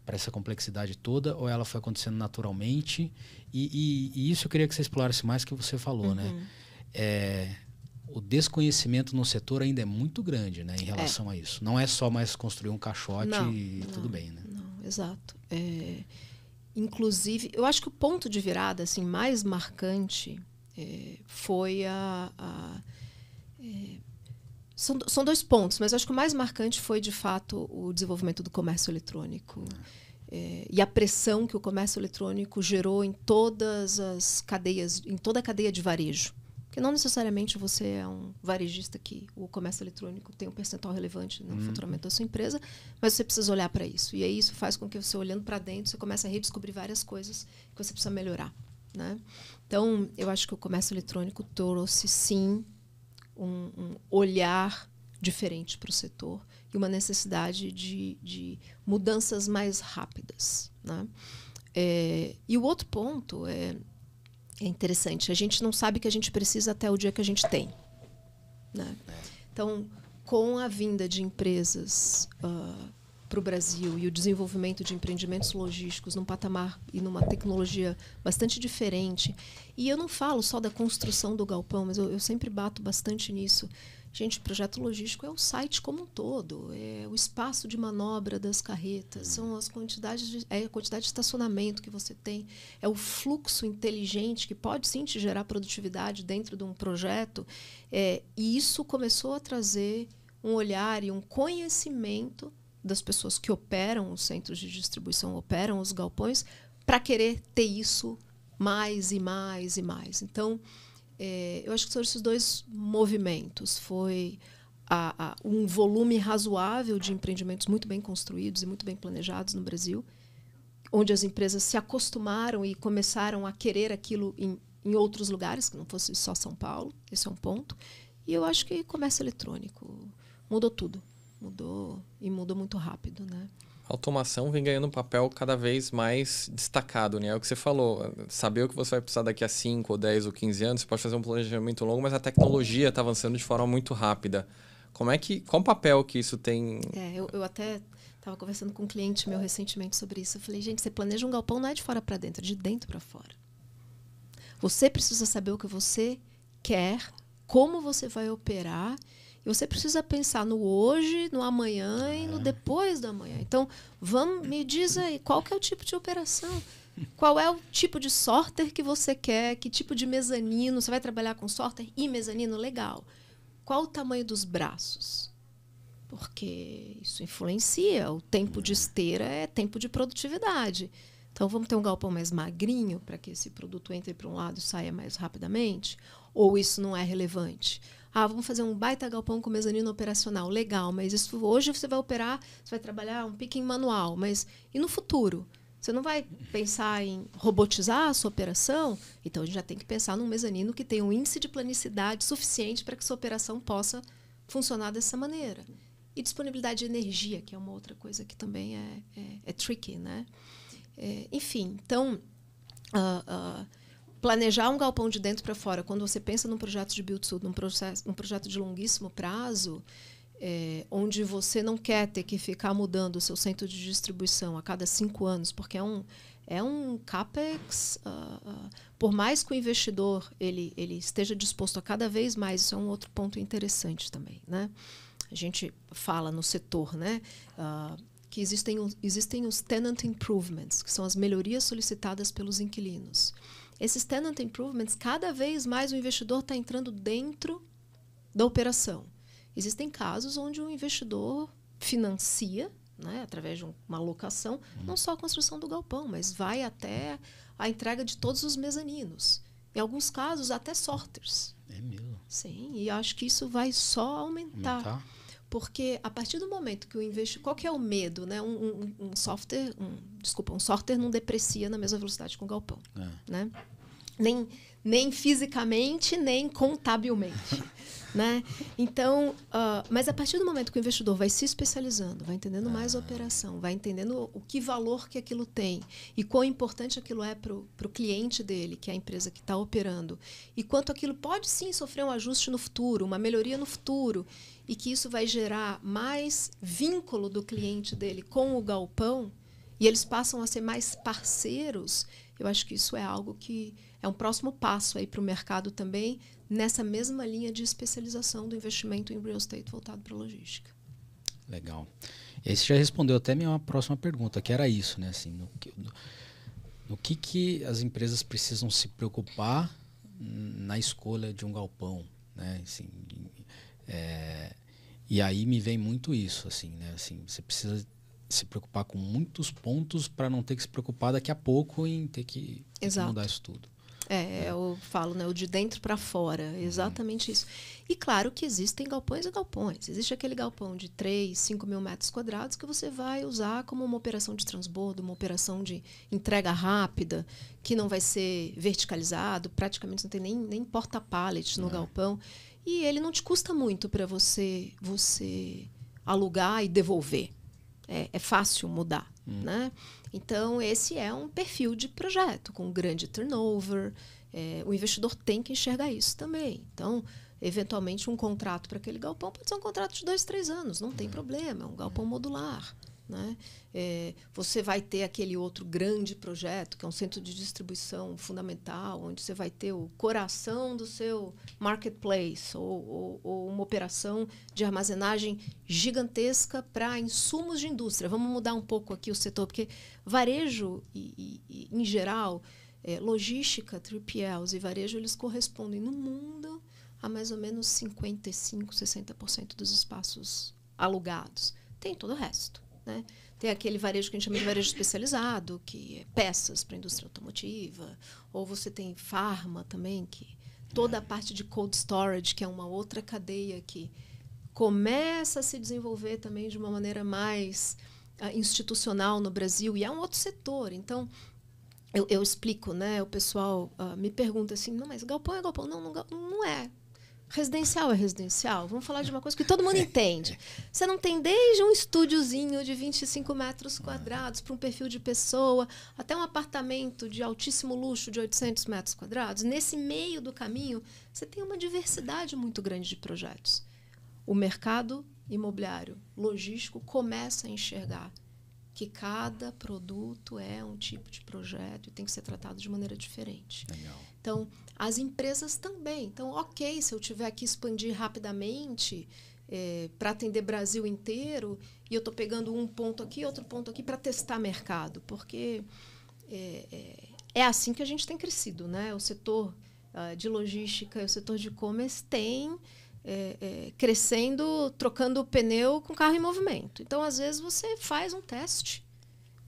B: para essa complexidade toda, ou ela foi acontecendo naturalmente? E isso eu queria que você explorasse mais, que você falou, né? O desconhecimento no setor ainda é muito grande, né, em relação a isso. Não é só mais construir um caixote e tudo bem, né?
A: Não, exato. Inclusive, eu acho que o ponto de virada assim, mais marcante foi são dois pontos, mas acho que o mais marcante foi, de fato, o desenvolvimento do comércio eletrônico. E a pressão que o comércio eletrônico gerou em todas as cadeias, em toda a cadeia de varejo. Porque não necessariamente você é um varejista que o comércio eletrônico tem um percentual relevante no faturamento da sua empresa, mas você precisa olhar para isso. E aí isso faz com que você, olhando para dentro, você comece a redescobrir várias coisas que você precisa melhorar, né? Então, eu acho que o comércio eletrônico trouxe, sim, um olhar diferente para o setor e uma necessidade de mudanças mais rápidas, né? E o outro ponto é interessante. A gente não sabe que a gente precisa até o dia que a gente tem, né? Então, com a vinda de empresas para o Brasil e o desenvolvimento de empreendimentos logísticos num patamar e numa tecnologia bastante diferente, e eu não falo só da construção do galpão, mas eu sempre bato bastante nisso. Gente, o projeto logístico é o site como um todo, é o espaço de manobra das carretas, são as quantidades a quantidade de estacionamento que você tem, é o fluxo inteligente que pode sim te gerar produtividade dentro de um projeto. E isso começou a trazer um olhar e um conhecimento das pessoas que operam os centros de distribuição, operam os galpões, para querer ter isso mais e mais e mais. Então, eu acho que são esses dois movimentos. Foi um volume razoável de empreendimentos muito bem construídos e muito bem planejados no Brasil, onde as empresas se acostumaram e começaram a querer aquilo em outros lugares, que não fosse só São Paulo. Esse é um ponto. E eu acho que comércio eletrônico mudou tudo. Mudou e muda muito rápido, né?
C: A automação vem ganhando um papel cada vez mais destacado, né? É o que você falou, saber o que você vai precisar daqui a 5, ou 10 ou 15 anos, você pode fazer um planejamento longo, mas a tecnologia está avançando de forma muito rápida. Qual o papel que isso tem?
A: Eu até estava conversando com um cliente meu recentemente sobre isso. Eu falei, gente, você planeja um galpão não é de fora para dentro, é de dentro para fora. Você precisa saber o que você quer, como você vai operar. E você precisa pensar no hoje, no amanhã e no depois da manhã. Então, me diz aí, qual que é o tipo de operação? Qual é o tipo de sorter que você quer? Que tipo de mezanino? Você vai trabalhar com sorter e mezanino? Legal. Qual o tamanho dos braços? Porque isso influencia. O tempo de esteira é tempo de produtividade. Então, vamos ter um galpão mais magrinho para que esse produto entre para um lado e saia mais rapidamente? Ou isso não é relevante? Vamos fazer um baita galpão com mezanino operacional. Legal, mas isso hoje você vai operar, você vai trabalhar um picking manual. Mas e no futuro? Você não vai pensar em robotizar a sua operação? Então, a gente já tem que pensar num mezanino que tenha um índice de planicidade suficiente para que sua operação possa funcionar dessa maneira. E disponibilidade de energia, que é uma outra coisa que também é tricky, né? Enfim, então... planejar um galpão de dentro para fora, quando você pensa num projeto de build-to-suit, num projeto de longuíssimo prazo, onde você não quer ter que ficar mudando o seu centro de distribuição a cada 5 anos, porque é um CAPEX, por mais que o investidor ele esteja disposto a cada vez mais, isso é um outro ponto interessante também, né? A gente fala no setor, né, que existem os tenant improvements, que são as melhorias solicitadas pelos inquilinos. Esses tenant improvements, cada vez mais o investidor está entrando dentro da operação. Existem casos onde o investidor financia, né, através de uma locação, não só a construção do galpão, mas vai até a entrega de todos os mezaninos. Em alguns casos, até sorters.
B: É mesmo?
A: Sim, e acho que isso vai só aumentar. Porque a partir do momento que o investidor... Qual que é o medo? Né? Um software não deprecia na mesma velocidade que um galpão. Né? Nem fisicamente, nem contabilmente. Né? Então, mas a partir do momento que o investidor vai se especializando, vai entendendo mais a operação, vai entendendo o que valor que aquilo tem e quão importante aquilo é para o cliente dele, que é a empresa que está operando, e quanto aquilo pode sim sofrer um ajuste no futuro, uma melhoria no futuro, e que isso vai gerar mais vínculo do cliente dele com o galpão, e eles passam a ser mais parceiros, eu acho que isso é algo que é um próximo passo aí para o mercado também, nessa mesma linha de especialização do investimento em real estate voltado para a logística.
B: Legal. E aí você já respondeu até a minha próxima pergunta, que era isso, né? Assim, no que as empresas precisam se preocupar na escolha de um galpão, né? Assim, e aí me vem muito isso, assim, né? Assim, você precisa se preocupar com muitos pontos para não ter que se preocupar daqui a pouco em ter que mudar isso tudo.
A: Eu falo, né, o de dentro para fora, exatamente isso. E claro que existem galpões e galpões. Existe aquele galpão de 3, 5 mil metros quadrados que você vai usar como uma operação de transbordo, uma operação de entrega rápida, que não vai ser verticalizado, praticamente não tem nem porta-pallet no galpão. E ele não te custa muito para você alugar e devolver. É fácil mudar, né? Então, esse é um perfil de projeto com grande turnover. O investidor tem que enxergar isso também. Então, eventualmente, um contrato para aquele galpão pode ser um contrato de 2, 3 anos. Não tem problema, é um galpão modular. Né? Você vai ter aquele outro grande projeto, que é um centro de distribuição fundamental, onde você vai ter o coração do seu marketplace, ou uma operação de armazenagem gigantesca para insumos de indústria. Vamos mudar um pouco aqui o setor, porque varejo, em geral, logística, 3PLs e varejo, eles correspondem no mundo a mais ou menos 55%, 60% dos espaços alugados. Tem todo o resto. Né? Tem aquele varejo que a gente chama de varejo especializado, que é peças para a indústria automotiva, ou você tem farma também, que toda a parte de cold storage, que é uma outra cadeia que começa a se desenvolver também de uma maneira mais institucional no Brasil, e é um outro setor. Então, eu explico, né? O pessoal me pergunta assim, não, mas galpão é galpão? Não é. Residencial é residencial. Vamos falar de uma coisa que todo mundo entende. Você não tem desde um estúdiozinho de 25 metros quadrados para um perfil de pessoa, até um apartamento de altíssimo luxo de 800 metros quadrados. Nesse meio do caminho, você tem uma diversidade muito grande de projetos. O mercado imobiliário logístico começa a enxergar que cada produto é um tipo de projeto e tem que ser tratado de maneira diferente.
B: Legal.
A: Então, as empresas também. Então, ok, se eu tiver que expandir rapidamente para atender Brasil inteiro, e eu estou pegando um ponto aqui, outro ponto aqui, para testar mercado, porque é assim que a gente tem crescido. Né? O setor de logística e o setor de e-commerce tem crescendo, trocando pneu com carro em movimento. Então, às vezes, você faz um teste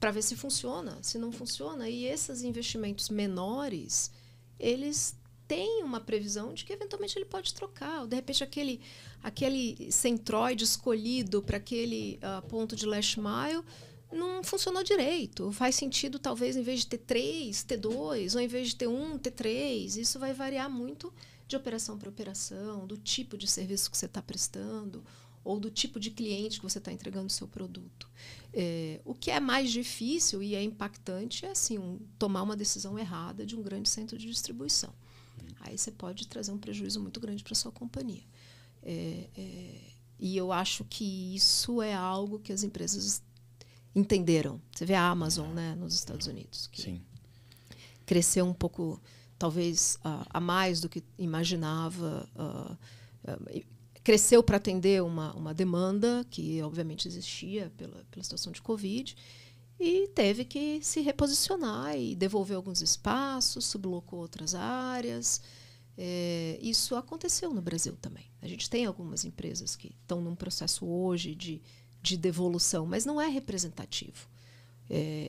A: para ver se funciona, se não funciona. E esses investimentos menores, eles têm uma previsão de que, eventualmente, ele pode trocar. Ou, de repente, aquele centroide escolhido para aquele ponto de last mile não funcionou direito. Faz sentido, talvez, em vez de ter 3, ter 2, ou em vez de ter 1, ter 3. Isso vai variar muito de operação para operação, do tipo de serviço que você está prestando, ou do tipo de cliente que você está entregando o seu produto. O que é mais difícil e é impactante é assim, tomar uma decisão errada de um grande centro de distribuição. Aí você pode trazer um prejuízo muito grande para a sua companhia. E eu acho que isso é algo que as empresas entenderam. Você vê a Amazon, né, nos Estados Unidos, que
B: Sim.
A: cresceu um pouco, talvez a mais do que imaginava, cresceu para atender uma demanda que obviamente existia pela situação de Covid, e teve que se reposicionar e devolver alguns espaços, sublocou outras áreas. Isso aconteceu no Brasil também. A gente tem algumas empresas que estão num processo hoje de devolução, mas não é representativo.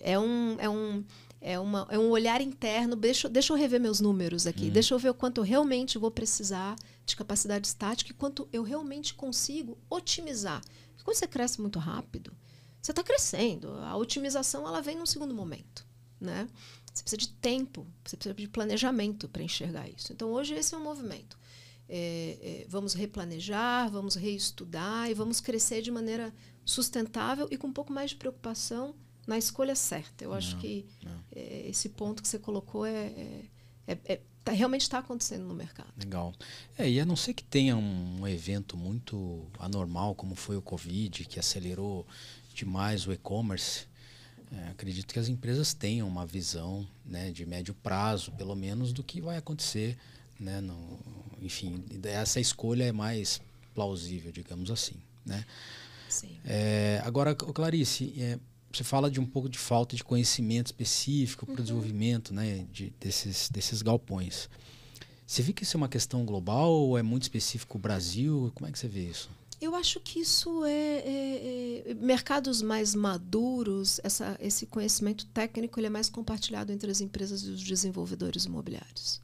A: É um olhar interno. Deixa eu rever meus números aqui. Deixa eu ver o quanto eu realmente vou precisar de capacidade estática e quanto eu realmente consigo otimizar. Porque quando você cresce muito rápido, você está crescendo. A otimização ela vem num segundo momento, né? Você precisa de tempo, você precisa de planejamento para enxergar isso. Então, hoje, esse é um movimento. Vamos replanejar, vamos reestudar e vamos crescer de maneira sustentável e com um pouco mais de preocupação na escolha certa. Eu acho que esse ponto que você colocou realmente está acontecendo no mercado.
B: Legal. E a não ser que tenha um evento muito anormal, como foi o Covid, que acelerou demais o e-commerce, acredito que as empresas tenham uma visão, né, de médio prazo, pelo menos, do que vai acontecer, né, enfim, essa escolha é mais plausível, digamos assim, né?
A: Sim.
B: Agora, Clarice, você fala de um pouco de falta de conhecimento específico para o desenvolvimento, né, desses galpões. Você vê que isso é uma questão global ou é muito específico o Brasil? Como é que você vê isso?
A: Eu acho que isso mercados mais maduros, esse conhecimento técnico ele é mais compartilhado entre as empresas e os desenvolvedores imobiliários.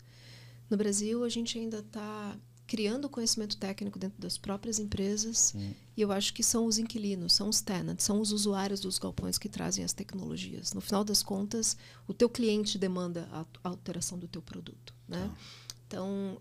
A: No Brasil, a gente ainda está criando conhecimento técnico dentro das próprias empresas e eu acho que são os inquilinos, são os tenants, são os usuários dos galpões que trazem as tecnologias. No final das contas, o teu cliente demanda a alteração do teu produto, né? Então,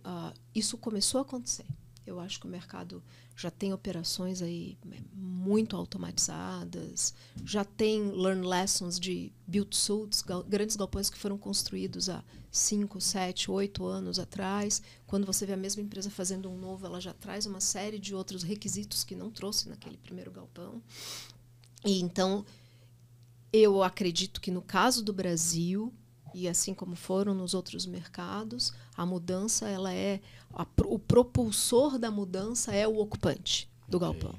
A: isso começou a acontecer. Eu acho que o mercado já tem operações aí muito automatizadas, já tem learn lessons de build-to-suits, grandes galpões que foram construídos há 5, 7, 8 anos atrás. Quando você vê a mesma empresa fazendo um novo, ela já traz uma série de outros requisitos que não trouxe naquele primeiro galpão. E então, eu acredito que no caso do Brasil, e assim como foram nos outros mercados, a mudança o propulsor da mudança é o ocupante do galpão.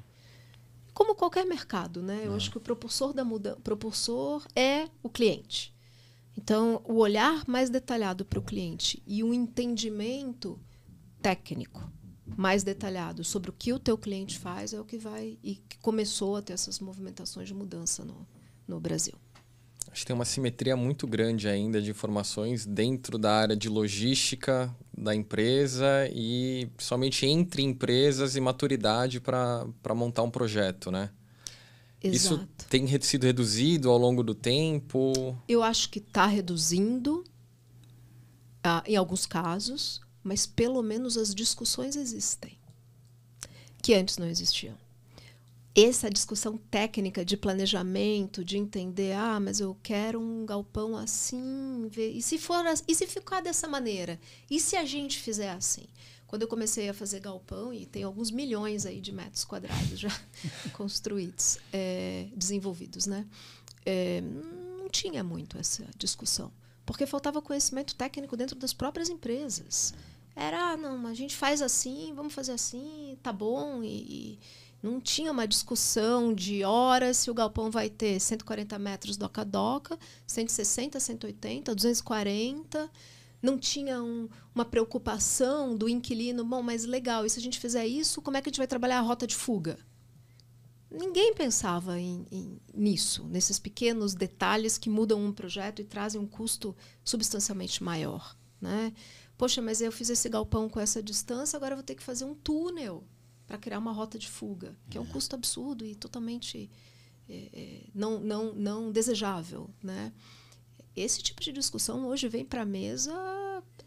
A: Como qualquer mercado, né? Eu acho que o propulsor é o cliente. Então, o olhar mais detalhado para o cliente e o entendimento técnico mais detalhado sobre o que o teu cliente faz é o que vai e que começou a ter essas movimentações de mudança no Brasil.
C: Acho que tem uma simetria muito grande ainda de informações dentro da área de logística da empresa e somente entre empresas e maturidade para montar um projeto, né?
A: Exato.
C: Isso tem sido reduzido ao longo do tempo?
A: Eu acho que está reduzindo em alguns casos, mas pelo menos as discussões existem, que antes não existiam. Essa discussão técnica de planejamento, de entender, mas eu quero um galpão assim, e se ficar dessa maneira? E se a gente fizer assim? Quando eu comecei a fazer galpão, e tem alguns milhões aí de metros quadrados já construídos, desenvolvidos, né? Não tinha muito essa discussão, porque faltava conhecimento técnico dentro das próprias empresas. Era, não, a gente faz assim, vamos fazer assim, tá bom, e não tinha uma discussão de horas se o galpão vai ter 140 metros doca-doca, 160, 180, 240. Não tinha uma preocupação do inquilino. Bom, mas legal, e se a gente fizer isso, como é que a gente vai trabalhar a rota de fuga? Ninguém pensava nisso, nesses pequenos detalhes que mudam um projeto e trazem um custo substancialmente maior, né? Poxa, mas eu fiz esse galpão com essa distância, agora eu vou ter que fazer um túnel para criar uma rota de fuga, que é um custo absurdo e totalmente não desejável, né? Esse tipo de discussão hoje vem para a mesa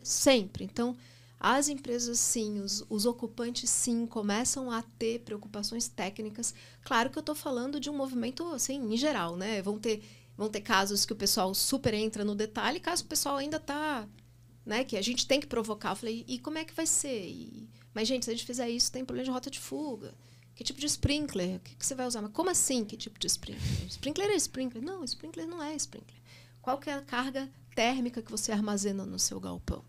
A: sempre. Então, as empresas, sim, os ocupantes, sim, começam a ter preocupações técnicas. Claro que eu estou falando de um movimento, assim, em geral, né? Vão ter casos que o pessoal super entra no detalhe, casos que o pessoal ainda está, né? Que a gente tem que provocar. Eu falei, e como é que vai ser? Mas, gente, se a gente fizer isso, tem problema de rota de fuga. Que tipo de sprinkler? O que você vai usar? Mas como assim, que tipo de sprinkler? Sprinkler é sprinkler? Não, sprinkler não é sprinkler. Qual que é a carga térmica que você armazena no seu galpão?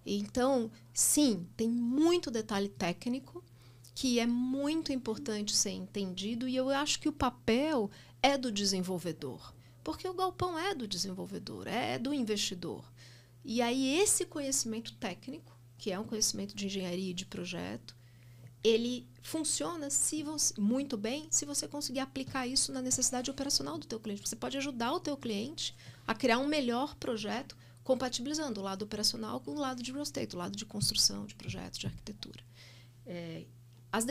A: Então, sim, tem muito detalhe técnico que é muito importante ser entendido e eu acho que o papel é do desenvolvedor. Porque o galpão é do desenvolvedor, é do investidor. E aí esse conhecimento técnico, que é um conhecimento de engenharia e de projeto, ele funciona muito bem se você conseguir aplicar isso na necessidade operacional do teu cliente. Você pode ajudar o teu cliente a criar um melhor projeto, compatibilizando o lado operacional com o lado de real estate, o lado de construção, de projetos, de arquitetura. As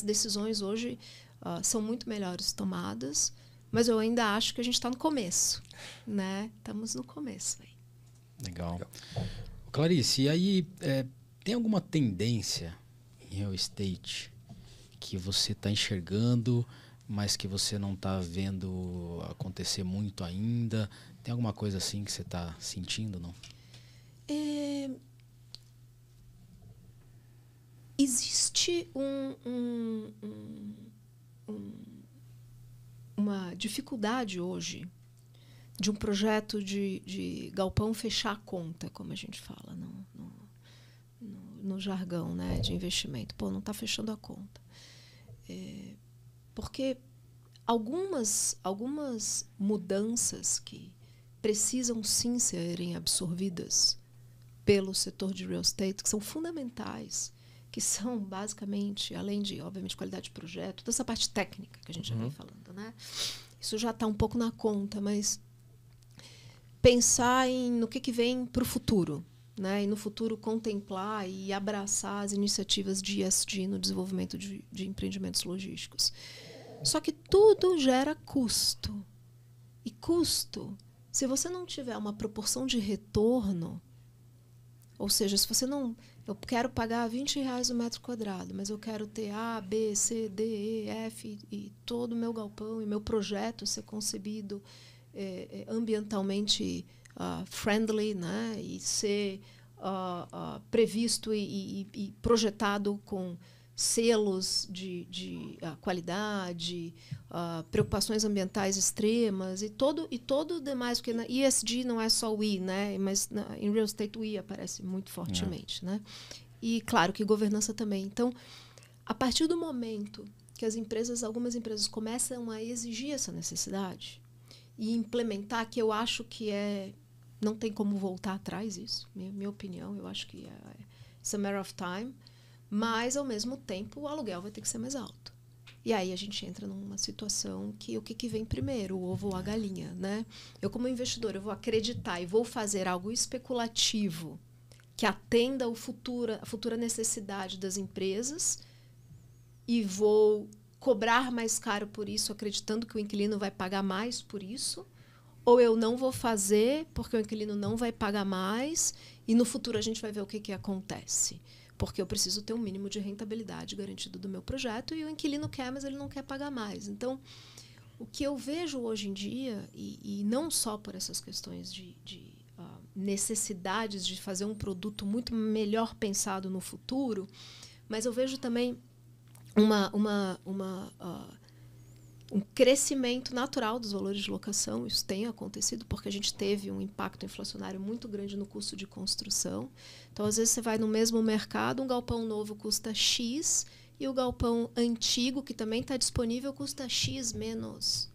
A: decisões hoje são muito melhores tomadas, mas eu ainda acho que a gente está no começo, né? Estamos no começo.
B: Legal. Clarice, e aí tem alguma tendência em real estate que você está enxergando, mas que você não está vendo acontecer muito ainda? Tem alguma coisa assim que você está sentindo, não?
A: Existe uma dificuldade hoje de um projeto de galpão fechar a conta, como a gente fala no jargão, né, de investimento. Pô, não está fechando a conta. Porque algumas mudanças que precisam sim serem absorvidas pelo setor de real estate, que são fundamentais, que são basicamente, além de, obviamente, qualidade de projeto, toda essa parte técnica que a gente já vem falando, né? Isso já está um pouco na conta, mas pensar no que vem para o futuro, né? E no futuro contemplar e abraçar as iniciativas de ESG no desenvolvimento de empreendimentos logísticos. Só que tudo gera custo. E custo, se você não tiver uma proporção de retorno, ou seja, se você não... Eu quero pagar R$20 o metro quadrado, mas eu quero ter A, B, C, D, E, F e todo o meu galpão e meu projeto ser concebido ambientalmente friendly, né? E ser previsto e projetado com selos de qualidade, preocupações ambientais extremas e todo demais, porque na ESG não é só o I, né? Mas em real estate o I aparece muito fortemente, né? E claro que governança também. Então, a partir do momento que algumas empresas começam a exigir essa necessidade e implementar, que eu acho que não tem como voltar atrás isso, minha opinião, eu acho que it's a matter of time. Mas, ao mesmo tempo, o aluguel vai ter que ser mais alto. E aí a gente entra numa situação que o que vem primeiro, o ovo ou a galinha, né? Eu, como investidor, eu vou acreditar e vou fazer algo especulativo que atenda a futura necessidade das empresas e vou cobrar mais caro por isso, acreditando que o inquilino vai pagar mais por isso, ou eu não vou fazer porque o inquilino não vai pagar mais e no futuro a gente vai ver o que acontece. Porque eu preciso ter um mínimo de rentabilidade garantido do meu projeto e o inquilino quer, mas ele não quer pagar mais. Então, o que eu vejo hoje em dia, e não só por essas questões de necessidades de fazer um produto muito melhor pensado no futuro, mas eu vejo também um crescimento natural dos valores de locação. Isso tem acontecido porque a gente teve um impacto inflacionário muito grande no custo de construção. Então, às vezes, você vai no mesmo mercado, um galpão novo custa X e o galpão antigo, que também está disponível, custa X menos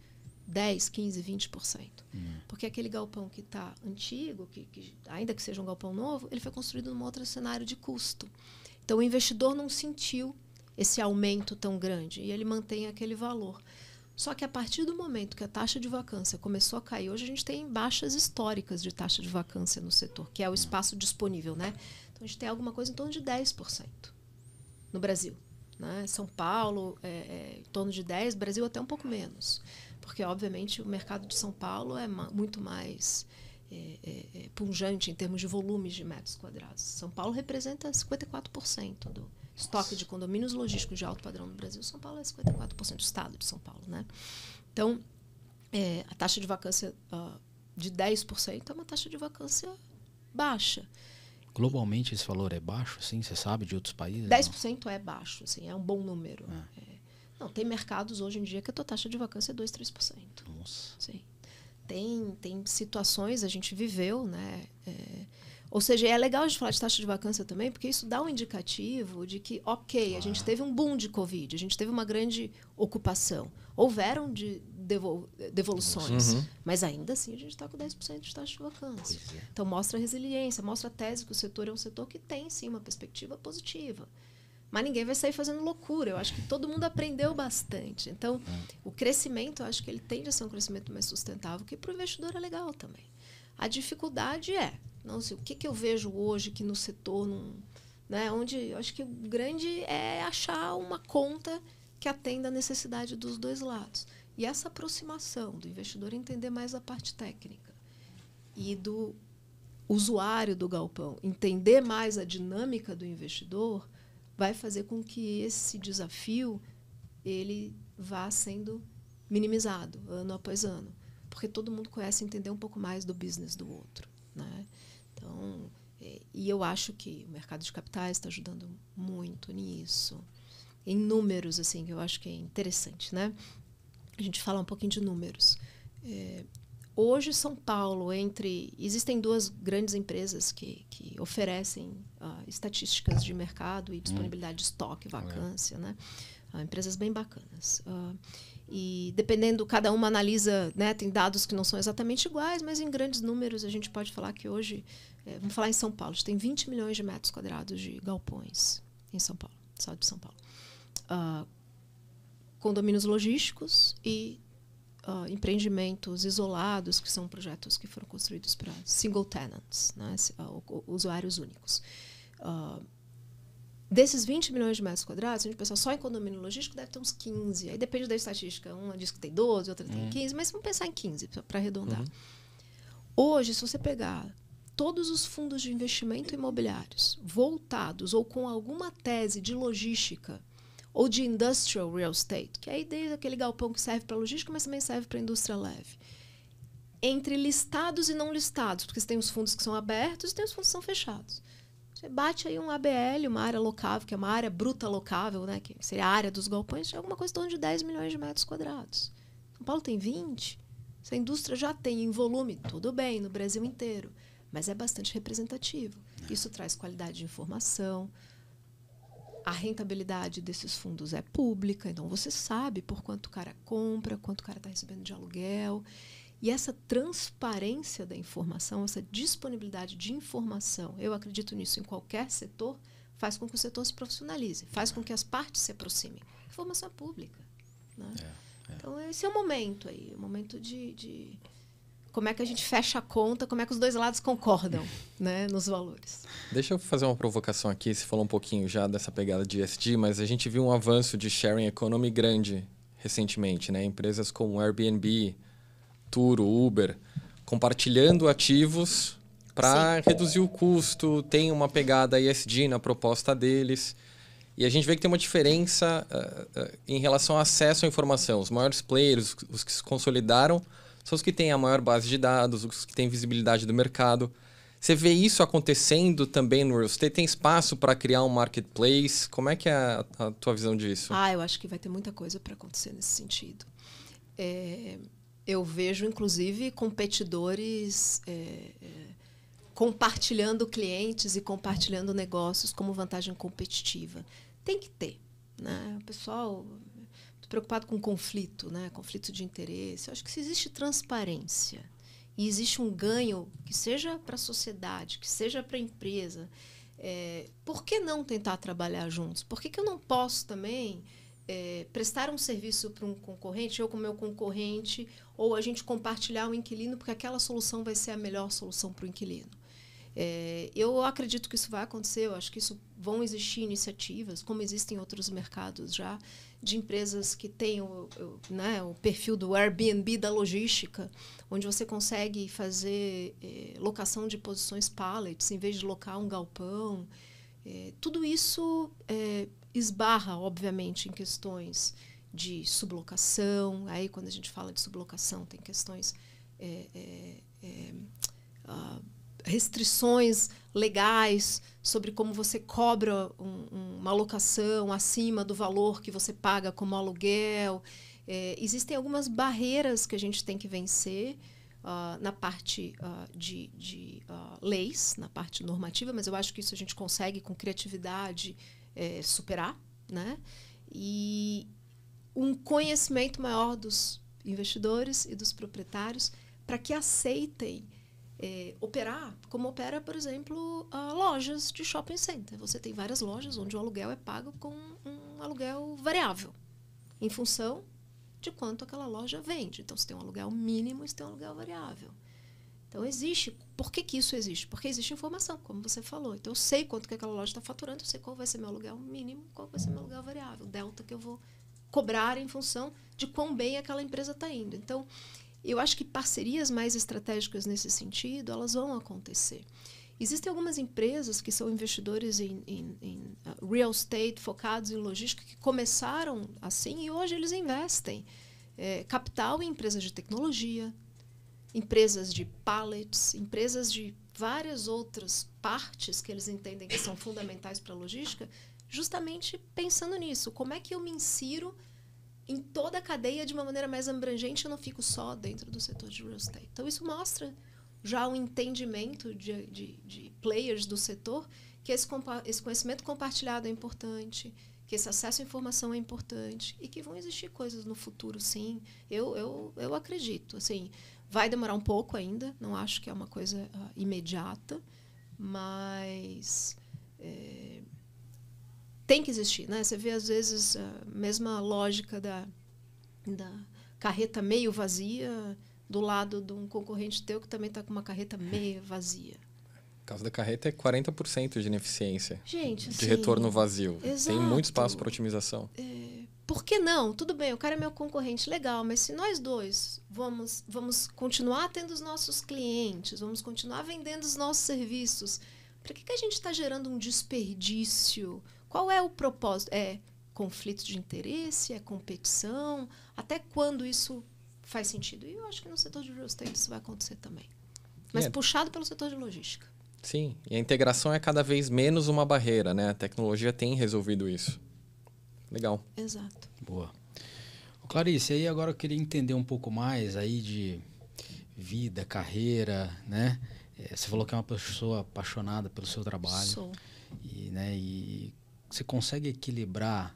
A: 10, 15, 20%. Porque aquele galpão que está antigo, que ainda que seja um galpão novo, ele foi construído num outro cenário de custo. Então, o investidor não sentiu esse aumento tão grande e ele mantém aquele valor. Só que a partir do momento que a taxa de vacância começou a cair, hoje a gente tem baixas históricas de taxa de vacância no setor, que é o espaço disponível, né? Então a gente tem alguma coisa em torno de 10% no Brasil, né? São Paulo, em torno de 10%, Brasil até um pouco menos. Porque, obviamente, o mercado de São Paulo é muito mais pujante em termos de volumes de metros quadrados. São Paulo representa 54% do estoque de condomínios logísticos de alto padrão no Brasil. São Paulo é 54% do estado de São Paulo, né? Então, a taxa de vacância de 10% é uma taxa de vacância baixa.
B: Globalmente esse valor é baixo, assim? Você sabe de outros países?
A: 10% não? É baixo, assim, é um bom número. Não, tem mercados hoje em dia que a tua taxa de vacância é 2%, 3%.
B: Nossa.
A: Sim. Tem situações, a gente viveu, né? Ou seja, é legal a gente falar de taxa de vacância também, porque isso dá um indicativo de que, a gente teve um boom de Covid, a gente teve uma grande ocupação. Houveram devoluções, mas ainda assim a gente está com 10% de taxa de vacância. Então mostra a resiliência, mostra a tese que o setor é um setor que tem, sim, uma perspectiva positiva. mas ninguém vai sair fazendo loucura. Eu acho que todo mundo aprendeu bastante. Então, o crescimento, eu acho que ele tende a ser um crescimento mais sustentável, que para o investidor é legal também. A dificuldade não sei, o que eu vejo hoje que no setor, né, onde eu acho que o grande é achar uma conta que atenda a necessidade dos dois lados. E essa aproximação do investidor entender mais a parte técnica e do usuário do galpão entender mais a dinâmica do investidor vai fazer com que esse desafio ele vá sendo minimizado ano após ano, porque todo mundo conhece entender um pouco mais do business do outro, né? Então, e eu acho que o mercado de capitais está ajudando muito nisso, em números, assim, que eu acho que é interessante, né? A gente fala um pouquinho de números. Hoje, São Paulo, existem duas grandes empresas que oferecem estatísticas de mercado e disponibilidade de estoque, vacância, né? Empresas bem bacanas. E dependendo, cada uma analisa, né, tem dados que não são exatamente iguais, mas em grandes números a gente pode falar que hoje, vamos falar em São Paulo, a gente tem 20 milhões de metros quadrados de galpões em São Paulo, estado de São Paulo. Condomínios logísticos e empreendimentos isolados, que são projetos que foram construídos para single tenants, né, usuários únicos. Desses 20 milhões de metros quadrados, se a gente pensar só em condomínio logístico, deve ter uns 15. Aí depende da estatística. Uma diz que tem 12, outra tem 15, mas vamos pensar em 15 para arredondar. Hoje, se você pegar todos os fundos de investimento imobiliários voltados ou com alguma tese de logística ou de industrial real estate, que aí desde aquele galpão que serve para logística, mas também serve para indústria leve, entre listados e não listados, porque você tem os fundos que são abertos e tem os fundos que são fechados. Você bate aí um ABL, uma área locável, que é uma área bruta locável, né, que seria a área dos galpões, é alguma coisa em torno de 10 milhões de metros quadrados. São Paulo tem 20. Se a indústria já tem em volume, tudo bem, no Brasil inteiro, mas é bastante representativo. Isso traz qualidade de informação. A rentabilidade desses fundos é pública, então você sabe por quanto o cara compra, quanto o cara está recebendo de aluguel. E essa transparência da informação, essa disponibilidade de informação, eu acredito nisso em qualquer setor, faz com que o setor se profissionalize, faz com que as partes se aproximem. A informação é pública, né? Então, esse é o momento aí, o momento de como é que a gente fecha a conta, como é que os dois lados concordam, né, nos valores.
C: Deixa eu fazer uma provocação aqui. Você falou um pouquinho já dessa pegada de ESG, mas a gente viu um avanço de sharing economy grande recentemente, né? Empresas como Airbnb, Turo, Uber, compartilhando ativos para reduzir o custo, tem uma pegada ESG na proposta deles. E a gente vê que tem uma diferença em relação ao acesso à informação. Os maiores players, os que se consolidaram, são os que têm a maior base de dados, os que têm visibilidade do mercado. Você vê isso acontecendo também no real estate? Tem espaço para criar um marketplace? Como é que é a tua visão disso?
A: Eu acho que vai ter muita coisa para acontecer nesse sentido. Eu vejo, inclusive, competidores compartilhando clientes e compartilhando negócios como vantagem competitiva. Tem que ter, né? O pessoal está preocupado com conflito, né? Conflito de interesse. Eu acho que se existe transparência e existe um ganho, que seja para a sociedade, que seja para a empresa, por que não tentar trabalhar juntos? Por que eu não posso também prestar um serviço para um concorrente, eu com o meu concorrente, ou a gente compartilhar um inquilino, porque aquela solução vai ser a melhor solução para o inquilino. Eu acredito que isso vai acontecer, eu acho que vão existir iniciativas, como existem em outros mercados já, de empresas que têm o perfil do Airbnb da logística, onde você consegue fazer locação de posições pallets, em vez de locar um galpão. Tudo isso esbarra, obviamente, em questões de sublocação. Aí, quando a gente fala de sublocação, tem questões, restrições legais sobre como você cobra uma locação acima do valor que você paga como aluguel. Existem algumas barreiras que a gente tem que vencer na parte de leis, na parte normativa, mas eu acho que isso a gente consegue, com criatividade, superar, né? E um conhecimento maior dos investidores e dos proprietários para que aceitem operar como opera, por exemplo, lojas de shopping center. Você tem várias lojas onde o aluguel é pago com um aluguel variável, em função de quanto aquela loja vende. Então, você tem um aluguel mínimo e você tem um aluguel variável. Então, existe. Por que isso existe? Porque existe informação, como você falou. Então, eu sei quanto que aquela loja está faturando, eu sei qual vai ser meu aluguel mínimo, qual vai ser meu aluguel variável, o delta que eu vou cobrar em função de quão bem aquela empresa está indo. Então, eu acho que parcerias mais estratégicas nesse sentido, elas vão acontecer. Existem algumas empresas que são investidores em real estate, focados em logística, que começaram assim e hoje eles investem capital em empresas de tecnologia, empresas de pallets, empresas de várias outras partes que eles entendem que são fundamentais para a logística, justamente pensando nisso. Como é que eu me insiro em toda a cadeia de uma maneira mais abrangente, eu não fico só dentro do setor de real estate. Então, isso mostra já um entendimento de players do setor que esse conhecimento compartilhado é importante, que esse acesso à informação é importante e que vão existir coisas no futuro, sim. Eu acredito. Assim, vai demorar um pouco ainda, não acho que é uma coisa imediata, mas tem que existir, né? Você vê, às vezes, a mesma lógica da carreta meio vazia do lado de um concorrente teu que também está com uma carreta meio vazia.
C: O caso da carreta é 40% de ineficiência.
A: Gente,
C: de
A: assim,
C: retorno vazio.
A: Exato.
C: Tem muito espaço para otimização.
A: Por que não? Tudo bem, o cara é meu concorrente, legal, mas se nós dois vamos continuar tendo os nossos clientes, vamos continuar vendendo os nossos serviços, para que a gente está gerando um desperdício? Qual é o propósito? É conflito de interesse? É competição? Até quando isso faz sentido? E eu acho que no setor de real estate isso vai acontecer também. Mas puxado pelo setor de logística.
C: Sim, e a integração é cada vez menos uma barreira, né? A tecnologia tem resolvido isso. Legal.
A: Exato.
B: Boa. Clarice, aí agora eu queria entender um pouco mais aí de vida, carreira, né? Você falou que é uma pessoa apaixonada pelo seu trabalho.
A: Sou.
B: E você consegue equilibrar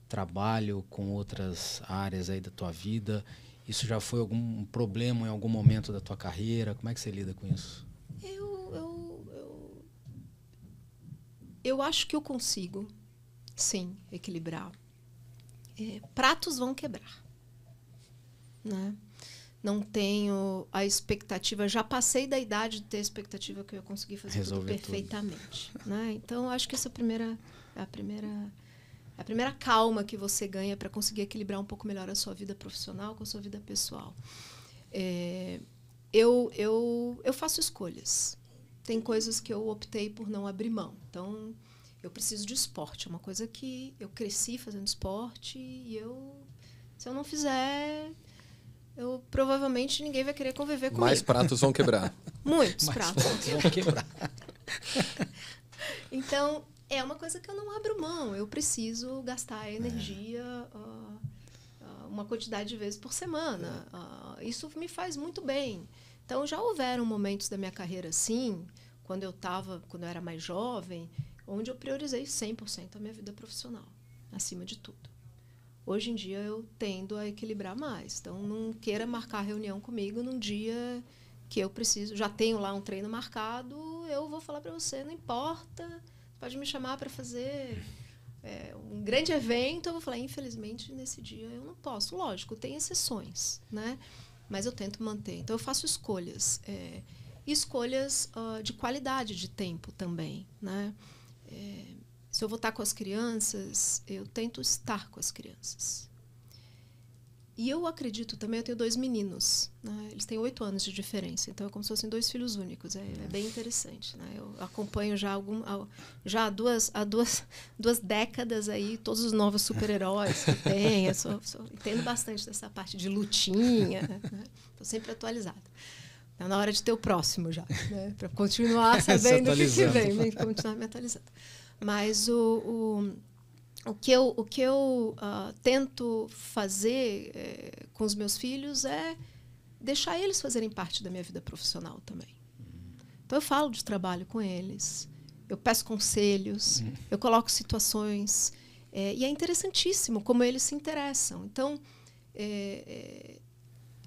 B: trabalho com outras áreas aí da tua vida? Isso já foi algum problema em algum momento da tua carreira? Como é que você lida com isso?
A: Eu acho que eu consigo, sim, equilibrar. Pratos vão quebrar, né? Não tenho a expectativa, já passei da idade de ter a expectativa que eu ia conseguir fazer tudo perfeitamente, né? Então, acho que essa é a primeira calma que você ganha para conseguir equilibrar um pouco melhor a sua vida profissional com a sua vida pessoal. Eu faço escolhas. Tem coisas que eu optei por não abrir mão. Então, eu preciso de esporte. É uma coisa que eu cresci fazendo esporte e se eu não fizer, provavelmente ninguém vai querer conviver comigo.
C: Mais pratos vão quebrar.
A: Muitos pratos
B: vão quebrar.
A: Então, é uma coisa que eu não abro mão. Eu preciso gastar energia uma quantidade de vezes por semana. Isso me faz muito bem. Então, já houveram momentos da minha carreira assim, quando eu era mais jovem, onde eu priorizei 100% a minha vida profissional, acima de tudo. Hoje em dia, eu tendo a equilibrar mais. Então, não queira marcar reunião comigo num dia que eu preciso. Já tenho lá um treino marcado, eu vou falar para você, não importa, pode me chamar para fazer um grande evento, eu vou falar, infelizmente, nesse dia eu não posso. Lógico, tem exceções, né? Mas eu tento manter. Então, eu faço escolhas. Escolhas de qualidade de tempo também, né? Se eu vou estar com as crianças, eu tento estar com as crianças. E eu acredito também, eu tenho 2 meninos, né? Eles têm 8 anos de diferença, então é como se fossem 2 filhos únicos. É bem interessante, né? Eu acompanho já há duas décadas aí todos os novos super-heróis que tem. Eu entendo bastante dessa parte de lutinha, né? Estou sempre atualizada. Está na hora de ter o próximo já, né? Para continuar sabendo o que vem, continuar me atualizando. Mas o que eu tento fazer com os meus filhos é deixar eles fazerem parte da minha vida profissional também. Então, eu falo de trabalho com eles, eu peço conselhos, eu coloco situações, e é interessantíssimo como eles se interessam. Então,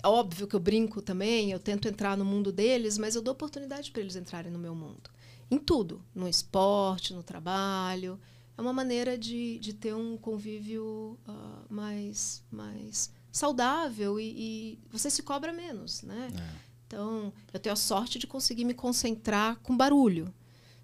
A: óbvio que eu brinco também, eu tento entrar no mundo deles, mas eu dou oportunidade para eles entrarem no meu mundo. Em tudo, no esporte, no trabalho. É uma maneira de ter um convívio mais saudável e você se cobra menos, né? Então, eu tenho a sorte de conseguir me concentrar com barulho.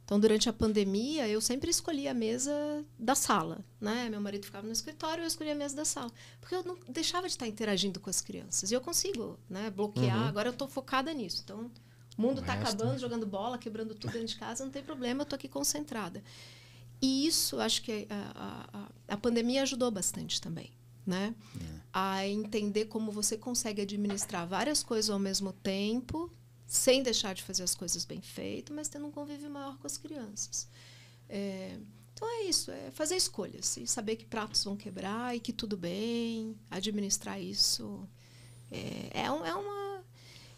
A: Então, durante a pandemia, eu sempre escolhi a mesa da sala, né? Meu marido ficava no escritório, eu escolhia a mesa da sala. Porque eu não deixava de estar interagindo com as crianças. E eu consigo, né, bloquear. Agora eu estou focada nisso. Então, o mundo está acabando, jogando bola, quebrando tudo dentro de casa, não tem problema, eu estou aqui concentrada. E isso, acho que a pandemia ajudou bastante também, né? A entender como você consegue administrar várias coisas ao mesmo tempo, sem deixar de fazer as coisas bem feitas, mas tendo um convívio maior com as crianças. Então, é isso. É fazer escolhas. E saber que pratos vão quebrar e que tudo bem. Administrar isso. É uma...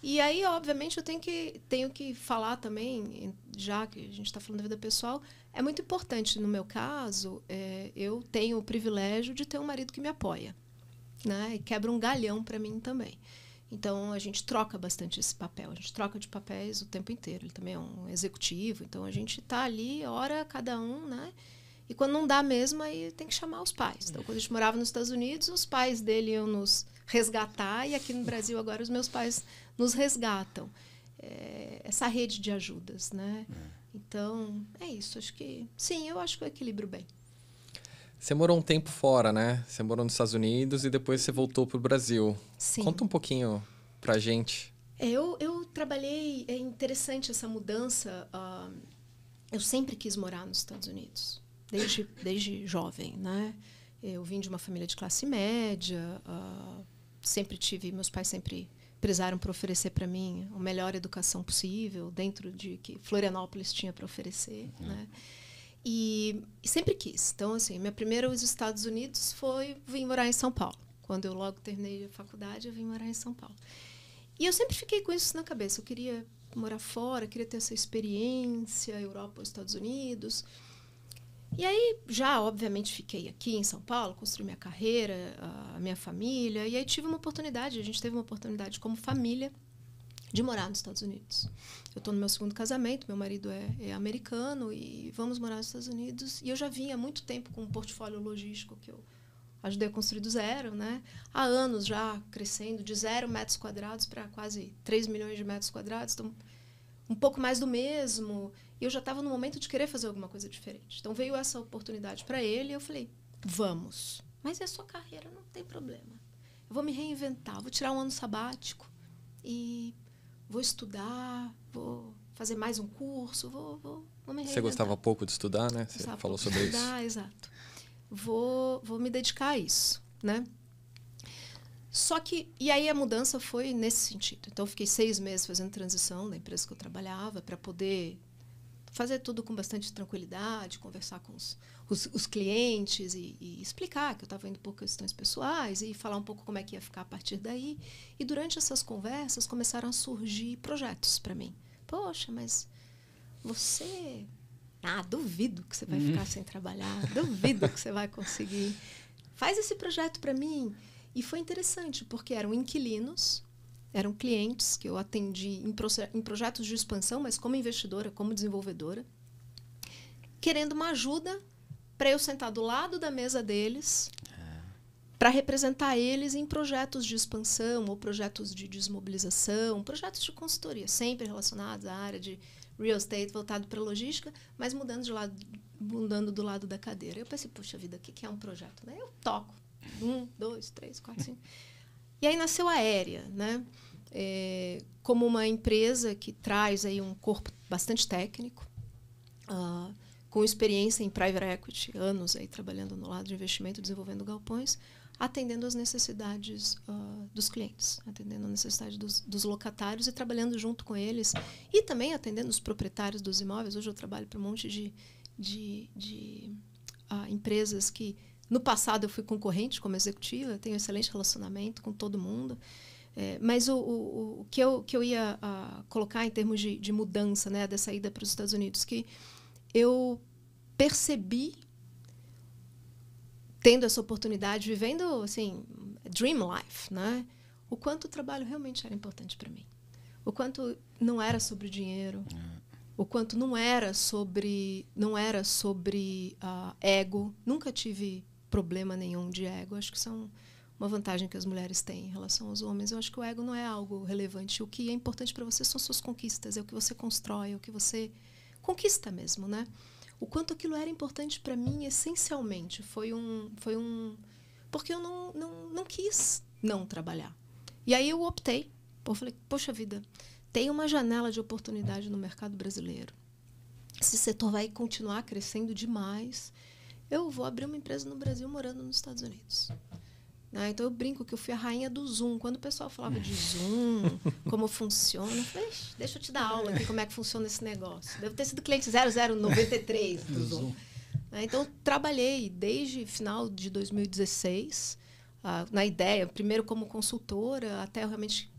A: E aí, obviamente, eu tenho que falar também, já que a gente está falando da vida pessoal, é muito importante, no meu caso, eu tenho o privilégio de ter um marido que me apoia, né? E quebra um galhão para mim também. Então, a gente troca bastante esse papel. A gente troca de papéis o tempo inteiro. Ele também é um executivo. Então, a gente está ali, hora cada um, né? E quando não dá mesmo, aí tem que chamar os pais. Então, quando a gente morava nos Estados Unidos, os pais dele iam nos resgatar. E aqui no Brasil, agora, os meus pais nos resgatam. Essa rede de ajudas, né? Então, é isso. Acho que, sim, eu acho que eu equilibro bem.
C: Você morou um tempo fora, né? Você morou nos Estados Unidos e depois você voltou para o Brasil.
A: Sim.
C: Conta um pouquinho pra gente.
A: Eu trabalhei... É interessante essa mudança. Eu sempre quis morar nos Estados Unidos, desde jovem, né? Eu vim de uma família de classe média, meus pais sempre prezaram por oferecer para mim a melhor educação possível, dentro de que Florianópolis tinha para oferecer, né? E sempre quis. Então, assim, minha primeira aos Estados Unidos vim morar em São Paulo. Quando eu logo terminei a faculdade, eu vim morar em São Paulo. E eu sempre fiquei com isso na cabeça. Eu queria morar fora, queria ter essa experiência, Europa, Estados Unidos. E aí, já, obviamente, fiquei aqui em São Paulo, construí minha carreira, a minha família. E aí a gente teve uma oportunidade como família de morar nos Estados Unidos. Eu estou no meu segundo casamento, meu marido é americano e vamos morar nos Estados Unidos. E eu já vinha há muito tempo com um portfólio logístico que eu ajudei a construir do zero, né? Há anos já crescendo de 0 metros quadrados para quase 3 milhões de metros quadrados. Então, um pouco mais do mesmo. E eu já estava no momento de querer fazer alguma coisa diferente. Então, veio essa oportunidade para ele e eu falei, vamos. Mas é sua carreira, não tem problema. Eu vou me reinventar, vou tirar um ano sabático e vou estudar, vou fazer mais um curso, vou me reinventar.
C: Você gostava pouco de estudar, né? Você falou sobre isso.
A: Exato. Vou me dedicar a isso, né? Só que... E aí a mudança foi nesse sentido. Então, eu fiquei 6 meses fazendo transição da empresa que eu trabalhava para poder fazer tudo com bastante tranquilidade, conversar com os clientes e explicar que eu estava indo por questões pessoais e falar um pouco como é que ia ficar a partir daí. E durante essas conversas começaram a surgir projetos para mim. Poxa, mas você... duvido que você vai ficar sem trabalhar, duvido que você vai conseguir. Faz esse projeto para mim. E foi interessante, porque eram inquilinos, eram clientes que eu atendi em projetos de expansão, mas como investidora, como desenvolvedora, querendo uma ajuda para eu sentar do lado da mesa deles, para representar eles em projetos de expansão ou projetos de desmobilização, projetos de consultoria, sempre relacionados à área de real estate, voltado para logística, mas mudando do lado da cadeira. Eu pensei, puxa vida, o que é um projeto? Né? Eu toco. 1, 2, 3, 4, 5. E aí nasceu a Aérea, né? Como uma empresa que traz aí um corpo bastante técnico, com experiência em private equity, anos aí trabalhando no lado de investimento, desenvolvendo galpões, atendendo às necessidades dos clientes, atendendo às necessidades dos locatários e trabalhando junto com eles. E também atendendo os proprietários dos imóveis. Hoje eu trabalho para um monte de empresas que, no passado, eu fui concorrente como executiva, tenho um excelente relacionamento com todo mundo. Mas o que eu ia colocar em termos de mudança, né, dessa ida para os Estados Unidos, que eu percebi, tendo essa oportunidade, vivendo assim, dream life, né? o quanto o trabalho realmente era importante para mim. O quanto não era sobre dinheiro, o quanto não era sobre ego. Nunca tive problema nenhum de ego. Acho que isso é uma vantagem que as mulheres têm em relação aos homens. Eu acho que o ego não é algo relevante. O que é importante para você são suas conquistas, é o que você constrói, é o que você conquista mesmo, né? O quanto aquilo era importante para mim, essencialmente, foi um porque eu não quis não trabalhar. E aí eu optei. Eu falei, poxa vida, tem uma janela de oportunidade no mercado brasileiro. Esse setor vai continuar crescendo demais. Eu vou abrir uma empresa no Brasil morando nos Estados Unidos. Então eu brinco que eu fui a rainha do Zoom. Quando o pessoal falava de Zoom, como funciona, eu falei, deixa eu te dar aula aqui como é que funciona esse negócio. Deve ter sido cliente 0093 do Zoom. Então eu trabalhei desde final de 2016 na ideia, primeiro como consultora, até eu realmente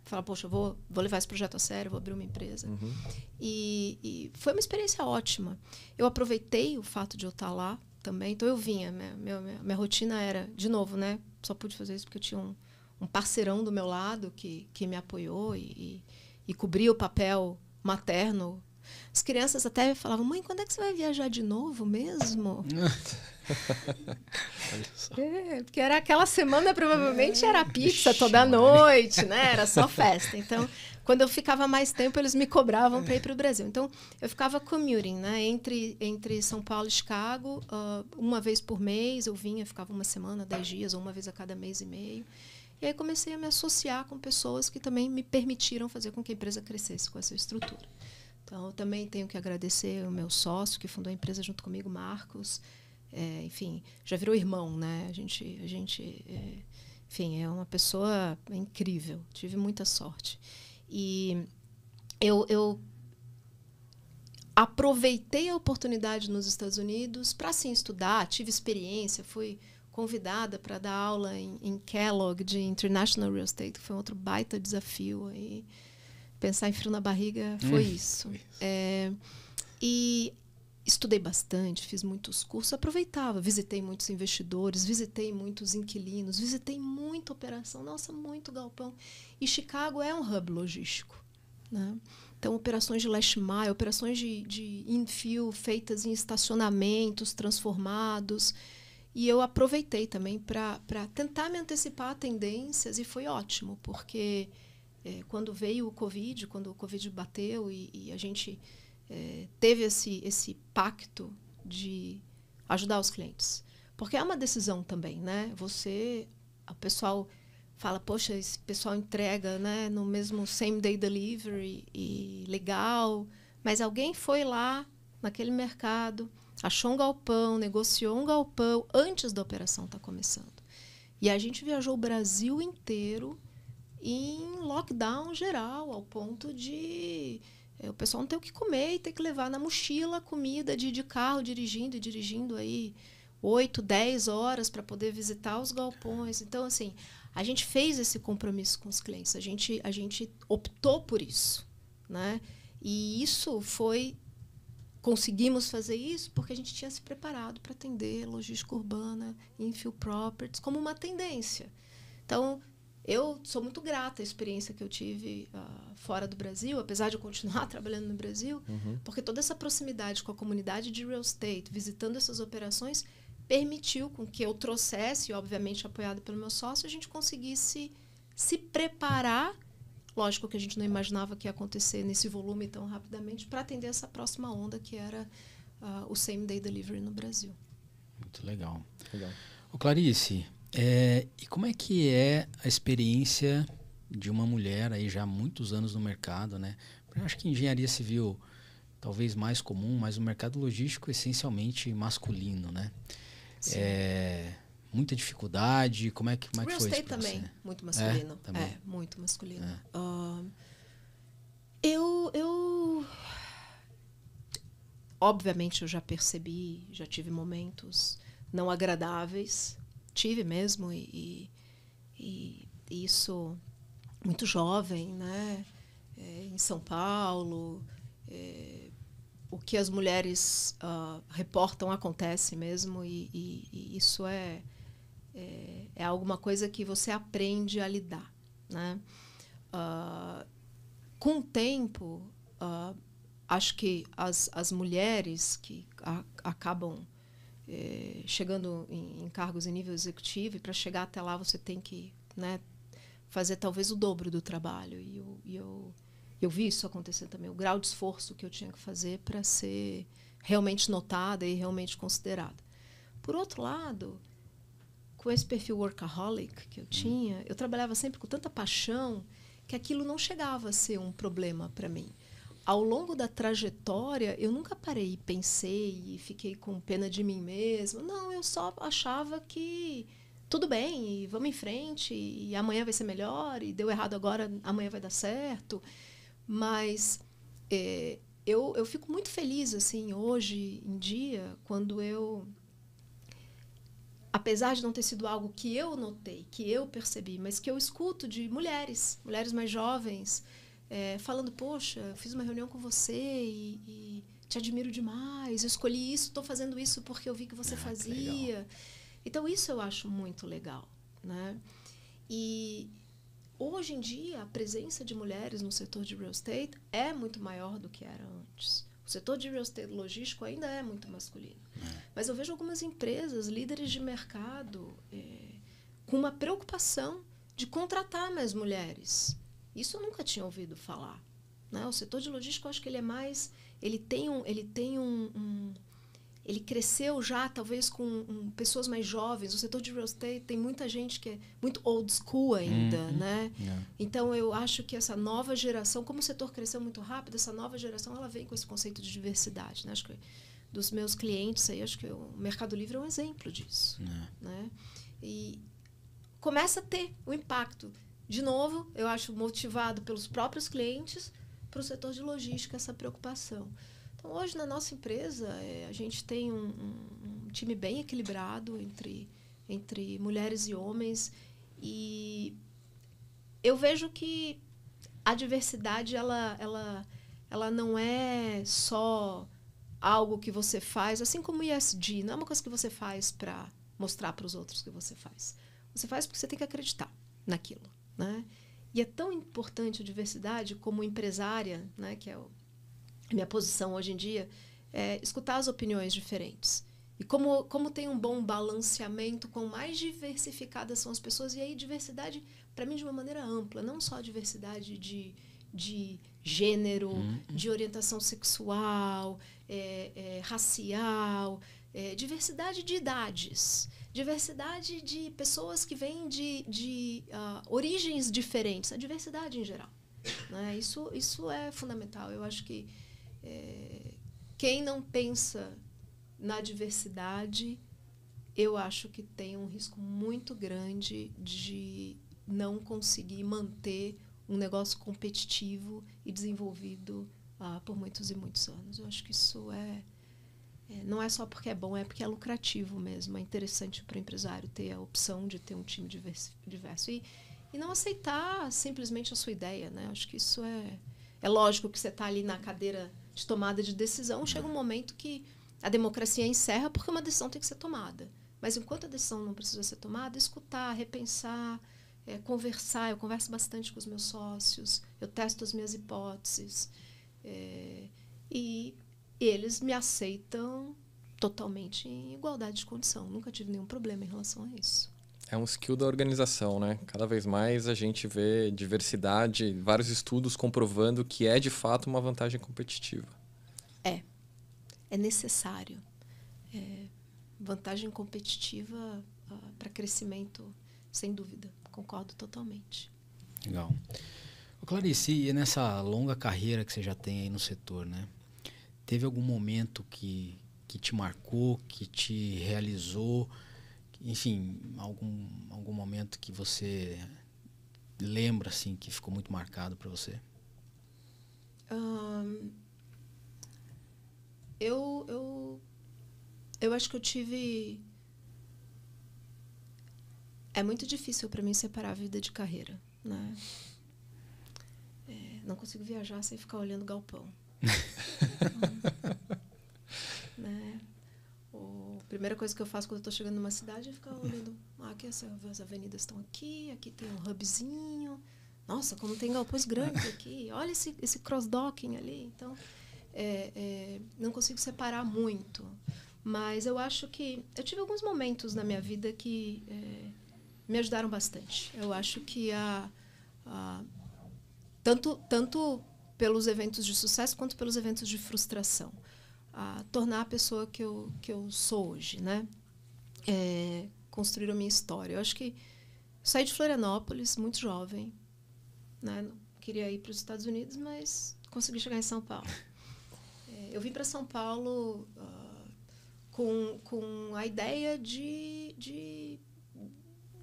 A: falar, poxa, eu vou levar esse projeto a sério, vou abrir uma empresa. E foi uma experiência ótima. Eu aproveitei o fato de eu estar lá também. Então eu vinha, minha rotina era, de novo, né? Só pude fazer isso porque eu tinha um parceirão do meu lado que me apoiou e cobria o papel materno. As crianças até falavam, mãe, quando é que você vai viajar de novo mesmo? Porque era aquela semana, provavelmente era pizza toda noite, né? Era só festa. Então, quando eu ficava mais tempo, eles me cobravam para ir para o Brasil. Então, eu ficava commuting, né? Entre São Paulo e Chicago, uma vez por mês eu vinha, ficava uma semana, 10 dias, ou uma vez a cada mês e meio. E aí comecei a me associar com pessoas que também me permitiram fazer com que a empresa crescesse com essa estrutura. Então, eu também tenho que agradecer o meu sócio, que fundou a empresa junto comigo, Marcos. Enfim, já virou irmão, né? A gente enfim, é uma pessoa incrível. Tive muita sorte. E eu aproveitei a oportunidade nos Estados Unidos para, sim, estudar. Tive experiência, fui convidada para dar aula em Kellogg de International Real Estate, que foi um outro baita desafio. Aí, pensar em frio na barriga foi isso. E estudei bastante, fiz muitos cursos, aproveitava, visitei muitos investidores, visitei muitos inquilinos, visitei muita operação, nossa, muito galpão. E Chicago é um hub logístico, né? Então, operações de last mile, operações de infill feitas em estacionamentos transformados. E eu aproveitei também para tentar me antecipar a tendências, e foi ótimo, porque quando veio o Covid, quando o Covid bateu e a gente teve esse pacto de ajudar os clientes. Porque é uma decisão também, né? O pessoal fala, poxa, esse pessoal entrega, né, no mesmo same day delivery e legal, mas alguém foi lá naquele mercado, achou um galpão, negociou um galpão antes da operação estar começando. E a gente viajou o Brasil inteiro em lockdown geral, ao ponto de o pessoal não ter o que comer e ter que levar na mochila comida de carro, dirigindo aí 8, 10 horas para poder visitar os galpões. Então, assim, a gente fez esse compromisso com os clientes, a gente optou por isso, né? E isso conseguimos fazer isso porque a gente tinha se preparado para atender logística urbana, infill properties, como uma tendência. Então, eu sou muito grata à experiência que eu tive fora do Brasil, apesar de eu continuar trabalhando no Brasil, porque toda essa proximidade com a comunidade de real estate, visitando essas operações, permitiu com que eu trouxesse, obviamente apoiado pelo meu sócio, a gente conseguisse se preparar. Lógico que a gente não imaginava que ia acontecer nesse volume tão rapidamente, para atender essa próxima onda, que era o same day delivery no Brasil.
B: Muito legal. Ô, Clarice, e como é que é a experiência de uma mulher aí já há muitos anos no mercado, né? Eu acho que engenharia civil talvez mais comum, mas o mercado logístico é essencialmente masculino, né? Muita dificuldade, como é que foi isso para você?
A: Também, muito masculino.
B: Também.
A: Muito masculino. Eu obviamente eu já percebi, já tive momentos não agradáveis, tive mesmo, e isso muito jovem, né? Em São Paulo, o que as mulheres reportam acontece mesmo, e isso é alguma coisa que você aprende a lidar, né? Com o tempo, acho que as mulheres que acabam chegando em cargos em nível executivo, e para chegar até lá você tem que, né, fazer talvez o dobro do trabalho. E eu vi isso acontecer também, o grau de esforço que eu tinha que fazer para ser realmente notada e realmente considerada. Por outro lado, com esse perfil workaholic que eu tinha, eu trabalhava sempre com tanta paixão que aquilo não chegava a ser um problema para mim. Ao longo da trajetória, eu nunca parei e pensei e fiquei com pena de mim mesma. Não, eu só achava que tudo bem, e vamos em frente, e amanhã vai ser melhor, e deu errado agora, amanhã vai dar certo. Mas eu fico muito feliz, assim, hoje em dia, quando eu... Apesar de não ter sido algo que eu notei, que eu percebi, mas que eu escuto de mulheres mais jovens, falando, poxa, eu fiz uma reunião com você e te admiro demais, eu escolhi isso, estou fazendo isso porque eu vi que você fazia. Então, isso eu acho muito legal, né? E hoje em dia, a presença de mulheres no setor de real estate é muito maior do que era antes. O setor de real estate logístico ainda é muito masculino. Mas eu vejo algumas empresas, líderes de mercado, com uma preocupação de contratar mais mulheres. Isso eu nunca tinha ouvido falar, né? O setor de logística, eu acho que ele é mais... Ele cresceu já, talvez, com pessoas mais jovens. O setor de real estate tem muita gente que é muito old school ainda, né? Então, eu acho que essa nova geração, como o setor cresceu muito rápido, essa nova geração ela vem com esse conceito de diversidade, né? Acho que dos meus clientes aí, acho que o Mercado Livre é um exemplo disso, né? E começa a ter um impacto. De novo, eu acho motivado pelos próprios clientes para o setor de logística essa preocupação. Então, hoje, na nossa empresa, a gente tem um time bem equilibrado entre mulheres e homens. E eu vejo que a diversidade ela não é só algo que você faz, assim como o ESG, não é uma coisa que você faz para mostrar para os outros que você faz. Você faz porque você tem que acreditar naquilo, né? E é tão importante a diversidade como empresária, né, que é a minha posição hoje em dia, escutar as opiniões diferentes. E como tem um bom balanceamento, quanto mais diversificadas são as pessoas, e aí diversidade, para mim, de uma maneira ampla, não só a diversidade de gênero, de orientação sexual, racial, diversidade de idades, diversidade de pessoas que vêm de origens diferentes, a diversidade em geral, né? Isso é fundamental. Eu acho que quem não pensa na diversidade, eu acho que tem um risco muito grande de não conseguir manter um negócio competitivo e desenvolvido por muitos e muitos anos. Eu acho que isso não é só porque é bom, é porque é lucrativo mesmo. É interessante para o empresário ter a opção de ter um time diverso. E não aceitar simplesmente a sua ideia, né? Acho que isso é lógico que você está ali na cadeira de tomada de decisão, chega um momento que a democracia encerra porque uma decisão tem que ser tomada. Mas enquanto a decisão não precisa ser tomada, escutar, repensar, conversar. Eu converso bastante com os meus sócios, eu testo as minhas hipóteses. E eles me aceitam totalmente em igualdade de condição. Nunca tive nenhum problema em relação a isso.
C: É um skill da organização, né? Cada vez mais a gente vê diversidade, vários estudos comprovando que é de fato uma vantagem competitiva.
A: É necessário. Vantagem competitiva para crescimento, sem dúvida. Concordo totalmente.
B: Legal. Clarice, e nessa longa carreira que você já tem aí no setor, né? Teve algum momento que te marcou, que te realizou? Enfim, algum momento que você lembra, assim, que ficou muito marcado para você?
A: Eu acho que eu tive... É muito difícil para mim separar a vida de carreira, né? Não consigo viajar sem ficar olhando o galpão. Né? A primeira coisa que eu faço quando eu estou chegando numa cidade é ficar olhando. Aqui as avenidas estão aqui tem um hubzinho, Nossa, como tem galpões grandes aqui. Olha esse cross-docking ali. Então, não consigo separar muito. Mas eu acho que... Eu tive alguns momentos na minha vida que me ajudaram bastante. Eu acho que tanto pelos eventos de sucesso quanto pelos eventos de frustração. A tornar a pessoa que eu sou hoje, né? Construir a minha história. Eu acho que saí de Florianópolis, muito jovem, né? Não queria ir para os Estados Unidos, mas consegui chegar em São Paulo. Eu vim para São Paulo com a ideia de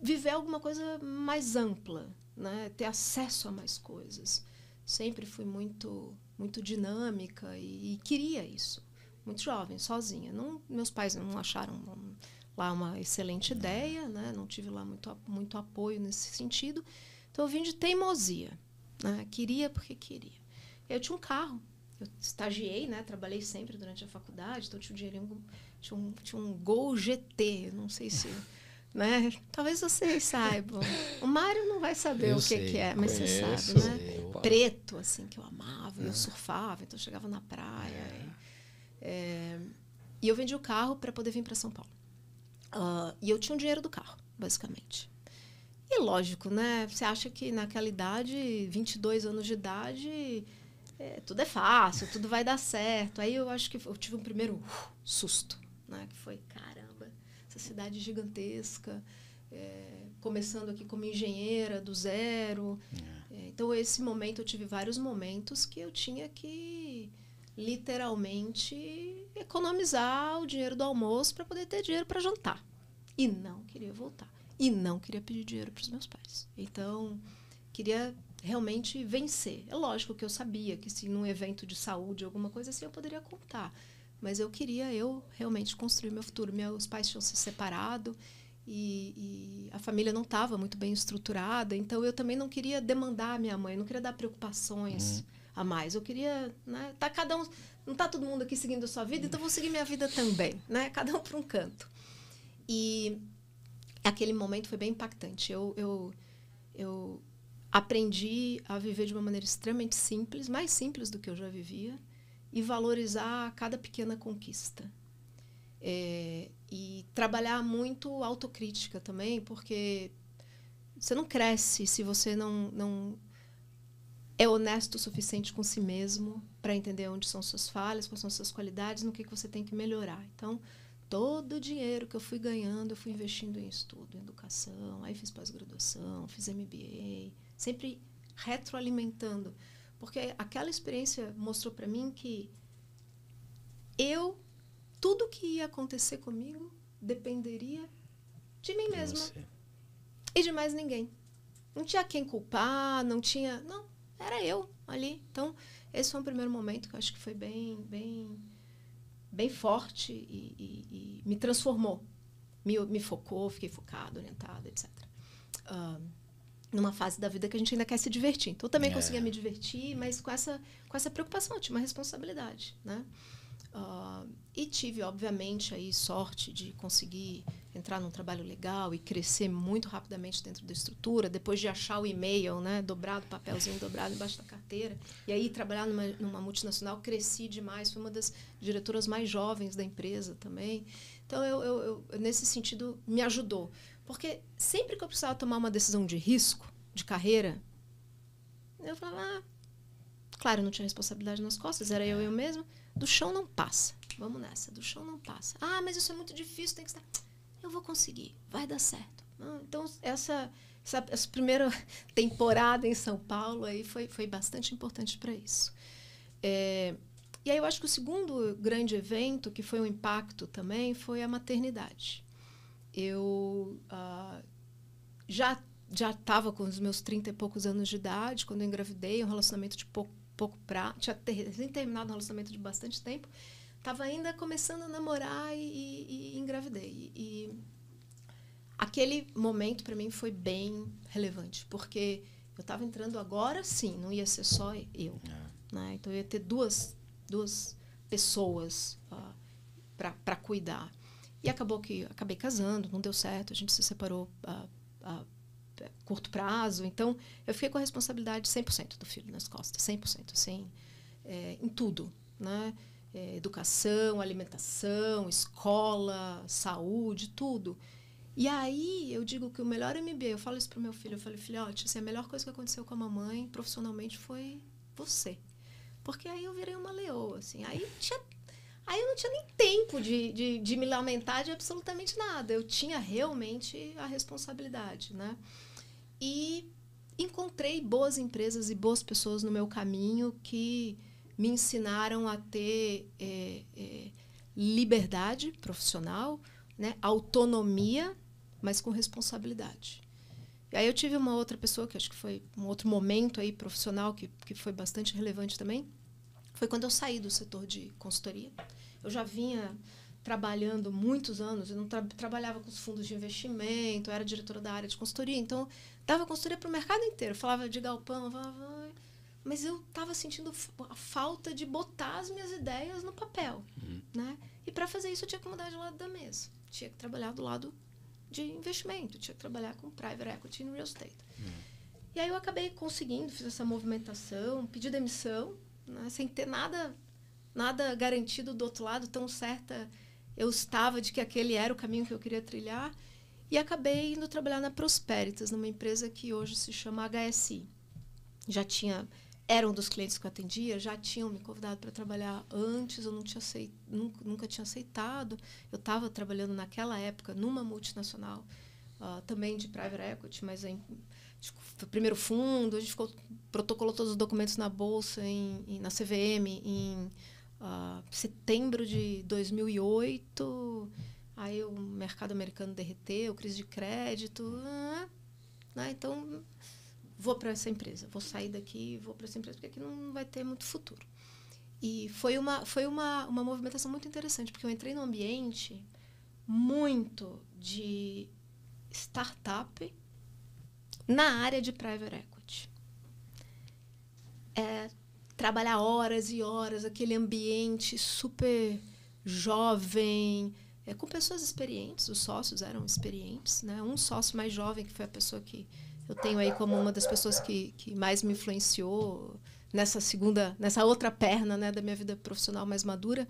A: viver alguma coisa mais ampla, né? Ter acesso a mais coisas. Sempre fui muito dinâmica e queria isso. Muito jovem, sozinha. Meus pais não acharam lá uma excelente ideia, né? Não tive lá muito apoio nesse sentido. Então, eu vim de teimosia, né? Queria porque queria. Eu tinha um carro. Eu estagiei, né? Trabalhei sempre durante a faculdade. Então, tinha um dinheirinho. Tinha um Gol GT. Não sei se... Né? Talvez vocês saibam. O Mário não vai saber o que é, mas você sabe, né? Preto, assim, que eu amava. Eu surfava, então eu chegava na praia. E eu vendi o carro para poder vir para São Paulo. E eu tinha o dinheiro do carro, basicamente. E lógico, né? Você acha que naquela idade, 22 anos de idade, tudo é fácil, tudo vai dar certo. Aí eu acho que eu tive um primeiro susto, né? Que foi, caramba, essa cidade gigantesca, começando aqui como engenheira do zero. Então, esse momento, eu tive vários momentos que eu tinha que, literalmente, economizar o dinheiro do almoço para poder ter dinheiro para jantar. E não queria voltar. E não queria pedir dinheiro para os meus pais. Então, queria realmente vencer. É lógico que eu sabia que se num evento de saúde, alguma coisa assim, eu poderia contar. Mas eu queria realmente construir meu futuro. Meus pais tinham se separado e a família não estava muito bem estruturada. Então, eu também não queria demandar a minha mãe, não queria dar preocupações a mais. Eu queria... Né, não está todo mundo aqui seguindo a sua vida, então eu vou seguir minha vida também. Né? Cada um para um canto. E aquele momento foi bem impactante. Eu aprendi a viver de uma maneira extremamente simples, mais simples do que eu já vivia, e valorizar cada pequena conquista. E trabalhar muito autocrítica também, porque você não cresce se você não é honesto o suficiente com si mesmo para entender onde são suas falhas, quais são suas qualidades, no que você tem que melhorar. Então, todo o dinheiro que eu fui ganhando, eu fui investindo em estudo, em educação, aí fiz pós-graduação, fiz MBA, sempre retroalimentando. Porque aquela experiência mostrou para mim que tudo que ia acontecer comigo dependeria de mim mesma. E de mais ninguém. Não tinha quem culpar, não, era eu ali. Então, esse foi um primeiro momento que eu acho que foi bem forte e me transformou. Me focou, fiquei focada, orientada, etc. Numa fase da vida que a gente ainda quer se divertir. Então, eu também conseguia me divertir, mas com essa preocupação, eu tinha uma responsabilidade, né? E tive, obviamente, aí sorte de conseguir entrar num trabalho legal e crescer muito rapidamente dentro da estrutura, depois de achar o e-mail, né, dobrado, papelzinho dobrado embaixo da carteira, e aí trabalhar numa multinacional, cresci demais, fui uma das diretoras mais jovens da empresa também. Então, eu nesse sentido, me ajudou. Porque sempre que eu precisava tomar uma decisão de risco, de carreira, eu falava, claro, eu não tinha responsabilidade nas costas, era eu mesma. Do chão não passa. Vamos nessa. Do chão não passa. Mas isso é muito difícil, tem que estar... Eu vou conseguir. Vai dar certo. Então, essa primeira temporada em São Paulo aí foi bastante importante para isso. E aí eu acho que o segundo grande evento, que foi um impacto também, foi a maternidade. Eu já estava com os meus 30 e poucos anos de idade, quando eu engravidei, um relacionamento de tinha terminado um relacionamento de bastante tempo, estava ainda começando a namorar e engravidei. E aquele momento para mim foi bem relevante, porque eu estava entrando agora, sim, não ia ser só eu, né? Então eu ia ter duas pessoas para cuidar. E acabei casando, não deu certo, a gente se separou curto prazo. Então, eu fiquei com a responsabilidade 100% do filho nas costas, 100%, assim, em tudo, né? Educação, alimentação, escola, saúde, tudo. E aí, eu digo que o melhor MBA, eu falo isso pro meu filho, eu falei, filhote, assim, a melhor coisa que aconteceu com a mamãe, profissionalmente, foi você. Porque aí eu virei uma leoa, assim. Aí eu não tinha nem tempo de me lamentar de absolutamente nada. Eu tinha realmente a responsabilidade, né? E encontrei boas empresas e boas pessoas no meu caminho que me ensinaram a ter liberdade profissional, né? Autonomia, mas com responsabilidade. E aí eu tive uma outra pessoa, que acho que foi um outro momento aí profissional que foi bastante relevante também, foi quando eu saí do setor de consultoria. Eu já vinha trabalhando muitos anos, eu não trabalhava com os fundos de investimento, eu era diretora da área de consultoria, então dava consultoria para o mercado inteiro, falava de galpão, mas eu estava sentindo a falta de botar as minhas ideias no papel, né? E para fazer isso eu tinha que mudar de lado da mesa, tinha que trabalhar do lado de investimento, tinha que trabalhar com private equity e real estate. E aí eu acabei conseguindo, fiz essa movimentação, pedi demissão, né, sem ter nada garantido do outro lado, tão certa eu estava de que aquele era o caminho que eu queria trilhar, e acabei indo trabalhar na Prosperitas, numa empresa que hoje se chama HSI. Era um dos clientes que eu atendia, já tinham me convidado para trabalhar antes, eu nunca tinha aceitado. Eu estava trabalhando naquela época numa multinacional, também de private equity, mas foi o primeiro fundo, a gente protocolou todos os documentos na Bolsa, na CVM, em setembro de 2008. Aí o mercado americano derreteu, crise de crédito. Né? Então, vou para essa empresa, vou sair daqui, vou para essa empresa, porque aqui não vai ter muito futuro. E foi uma movimentação muito interessante, porque eu entrei num ambiente muito de startup na área de private equity. Trabalhar horas e horas, aquele ambiente super jovem, com pessoas experientes, os sócios eram experientes, né? Um sócio mais jovem, que foi a pessoa que eu tenho aí como uma das pessoas que mais me influenciou nessa outra perna, né, da minha vida profissional mais madura,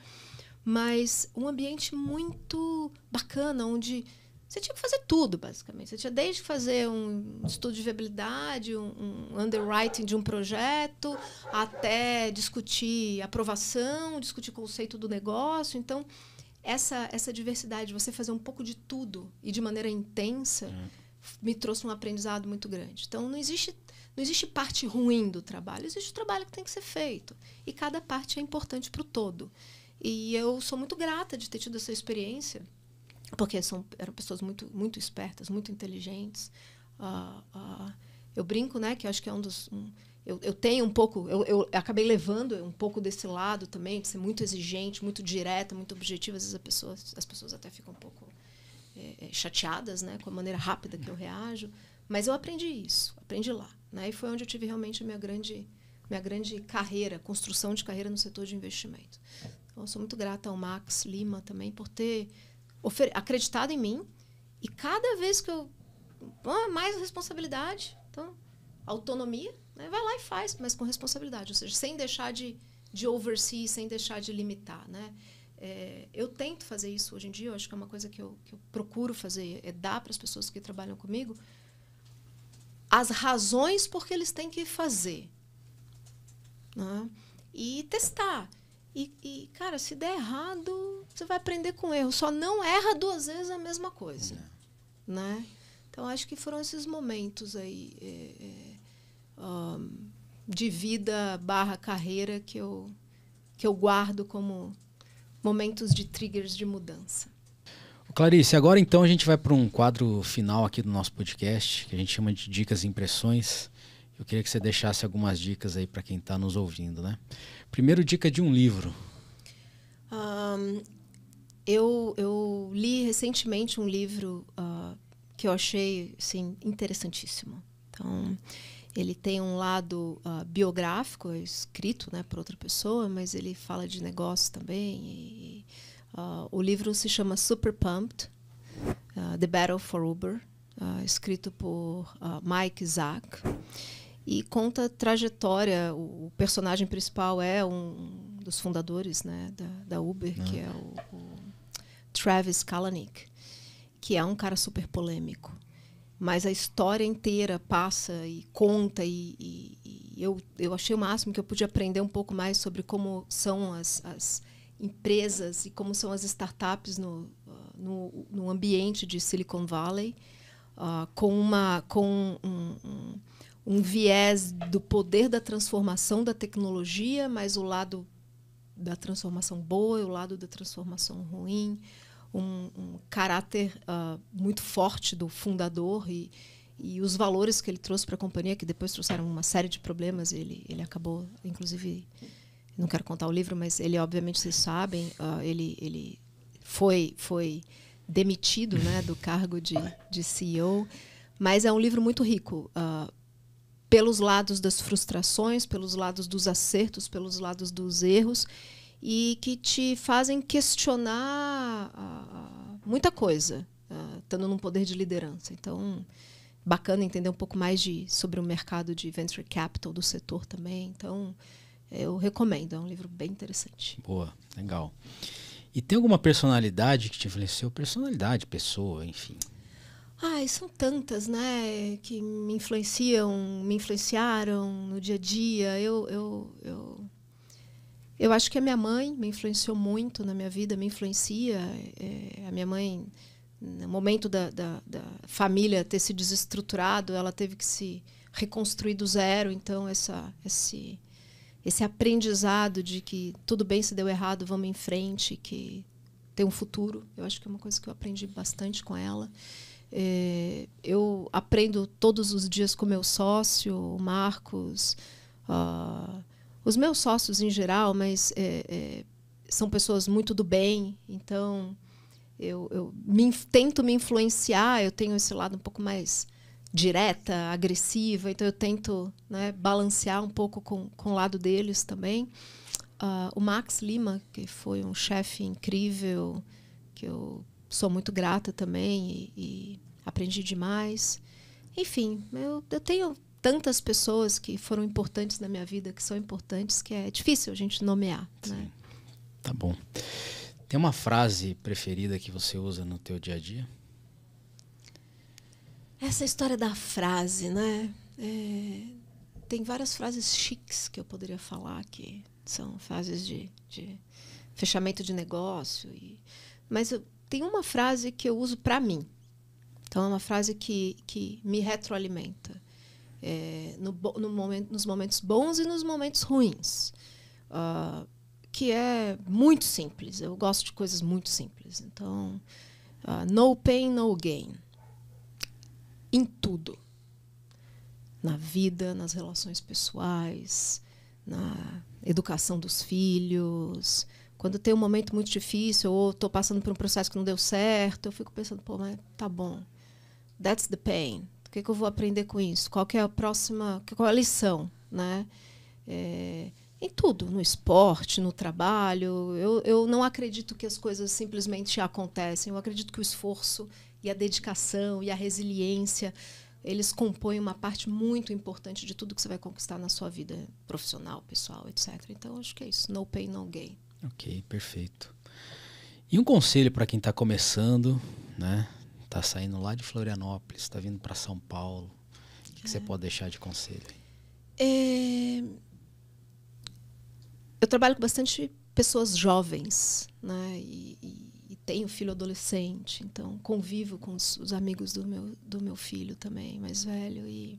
A: mas um ambiente muito bacana, onde você tinha que fazer tudo, basicamente. Você tinha desde fazer um estudo de viabilidade, um underwriting de um projeto, até discutir aprovação, discutir conceito do negócio. Então, essa diversidade, você fazer um pouco de tudo e de maneira intensa, me trouxe um aprendizado muito grande. Então, não existe parte ruim do trabalho, existe o trabalho que tem que ser feito. E cada parte é importante para o todo. E eu sou muito grata de ter tido essa experiência, porque eram pessoas muito, muito espertas, muito inteligentes. Eu brinco, né, que eu acho que é eu tenho um pouco, eu acabei levando um pouco desse lado também, de ser muito exigente, muito direta, muito objetiva. Às vezes as pessoas até ficam um pouco chateadas, né, com a maneira rápida que eu reajo. Mas eu aprendi lá. Né, e foi onde eu tive realmente a minha grande carreira, construção de carreira no setor de investimento. Então, eu sou muito grata ao Max Lima também por ter acreditado em mim, e cada vez que mais responsabilidade, então autonomia, né, vai lá e faz, mas com responsabilidade, ou seja, sem deixar de oversee, sem deixar de limitar, né? Eu tento fazer isso hoje em dia, eu acho que é uma coisa que eu procuro fazer, dar para as pessoas que trabalham comigo as razões por que eles têm que fazer, né? E testar. E, cara, se der errado, você vai aprender com erro. Só não erra 2 vezes a mesma coisa. Né? Então, acho que foram esses momentos aí de vida / carreira que eu guardo como momentos de triggers de mudança.
B: Clarice, agora então a gente vai para um quadro final aqui do nosso podcast, que a gente chama de Dicas e Impressões. Eu queria que você deixasse algumas dicas aí para quem está nos ouvindo, né? Primeiro, dica de um livro.
A: Eu li recentemente um livro que eu achei assim, interessantíssimo. Então, ele tem um lado biográfico, escrito, né, por outra pessoa, mas ele fala de negócio também. O livro se chama Super Pumped, The Battle for Uber. escrito por Mike Zack, e conta a trajetória. O personagem principal é um dos fundadores, né, da Uber, que é o Travis Kalanick, que é um cara super polêmico. Mas a história inteira passa e conta, e eu achei o máximo que eu pude aprender um pouco mais sobre como são as empresas e como são as startups no ambiente de Silicon Valley, com um viés do poder da transformação da tecnologia, mas o lado da transformação boa e o lado da transformação ruim, um caráter muito forte do fundador e os valores que ele trouxe para a companhia, que depois trouxeram uma série de problemas. Ele acabou, inclusive, não quero contar o livro, mas ele, obviamente, vocês sabem, ele foi demitido, né, do cargo de CEO, mas é um livro muito rico, pelos lados das frustrações, pelos lados dos acertos, pelos lados dos erros, e que te fazem questionar muita coisa, estando num poder de liderança. Então, bacana entender um pouco mais sobre o mercado de venture capital do setor também. Então, eu recomendo, é um livro bem interessante.
B: Boa, legal. E tem alguma personalidade que te influenciou? Personalidade, pessoa, enfim.
A: São tantas, né, que me influenciaram no dia a dia. Eu acho que a minha mãe me influenciou muito na minha vida, me influencia. A minha mãe, no momento da família ter se desestruturado, ela teve que se reconstruir do zero. Então, esse aprendizado de que tudo bem se deu errado, vamos em frente, que tem um futuro, eu acho que é uma coisa que eu aprendi bastante com ela. Eu aprendo todos os dias com o meu sócio, o Marcos, os meus sócios em geral, mas são pessoas muito do bem, então eu tento me influenciar. Eu tenho esse lado um pouco mais direta, agressiva, então eu tento, né, balancear um pouco com o lado deles também. O Max Lima, que foi um chefe incrível, que eu sou muito grata também e aprendi demais. Enfim, eu tenho tantas pessoas que foram importantes na minha vida, que são importantes, que é difícil a gente nomear. Né?
B: Tá bom. Tem uma frase preferida que você usa no teu dia a dia?
A: Essa história da frase, né? Tem várias frases chiques que eu poderia falar, que são frases de fechamento de negócio. Mas tem uma frase que eu uso para mim. Então, é uma frase que me retroalimenta. Nos momentos bons e nos momentos ruins. Que é muito simples. Eu gosto de coisas muito simples. Então, no pain, no gain. Em tudo. Na vida, nas relações pessoais, na educação dos filhos. Quando tem um momento muito difícil ou estou passando por um processo que não deu certo, eu fico pensando, mas tá bom. That's the pain. O que eu vou aprender com isso? Qual que é a próxima... Qual é a lição? Né? Em tudo. No esporte, no trabalho. Eu não acredito que as coisas simplesmente acontecem. Eu acredito que o esforço e a dedicação e a resiliência, eles compõem uma parte muito importante de tudo que você vai conquistar na sua vida profissional, pessoal, etc. Então, acho que é isso. No pain, no gain.
B: Ok, perfeito. E um conselho para quem está começando, né? Está saindo lá de Florianópolis, está vindo para São Paulo. O que você pode deixar de conselho?
A: Eu trabalho com bastante pessoas jovens, né? E tenho filho adolescente, então convivo com os amigos do meu filho também, mais velho. E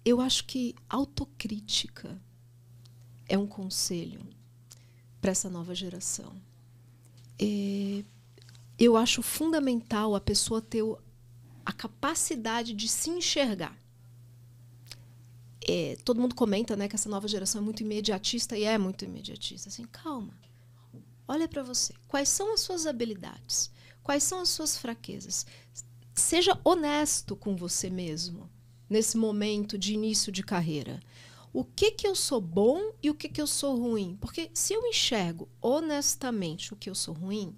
A: eu acho que autocrítica é um conselho para essa nova geração. Eu acho fundamental a pessoa ter a capacidade de se enxergar. Todo mundo comenta, né, que essa nova geração é muito imediatista, e é muito imediatista. Assim, calma. Olha para você. Quais são as suas habilidades? Quais são as suas fraquezas? Seja honesto com você mesmo nesse momento de início de carreira. O que eu sou bom e o que eu sou ruim? Porque se eu enxergo honestamente o que eu sou ruim,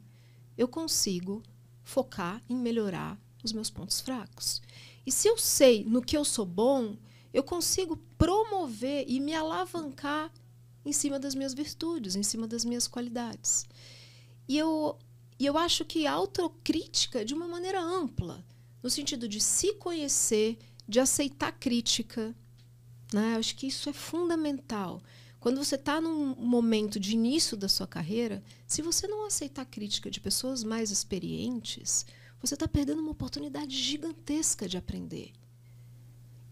A: eu consigo focar em melhorar os meus pontos fracos. E se eu sei no que eu sou bom, eu consigo promover e me alavancar em cima das minhas virtudes, em cima das minhas qualidades. E eu acho que a autocrítica de uma maneira ampla, no sentido de se conhecer, de aceitar crítica, né? Eu acho que isso é fundamental. Quando você está num momento de início da sua carreira, se você não aceitar crítica de pessoas mais experientes, você está perdendo uma oportunidade gigantesca de aprender.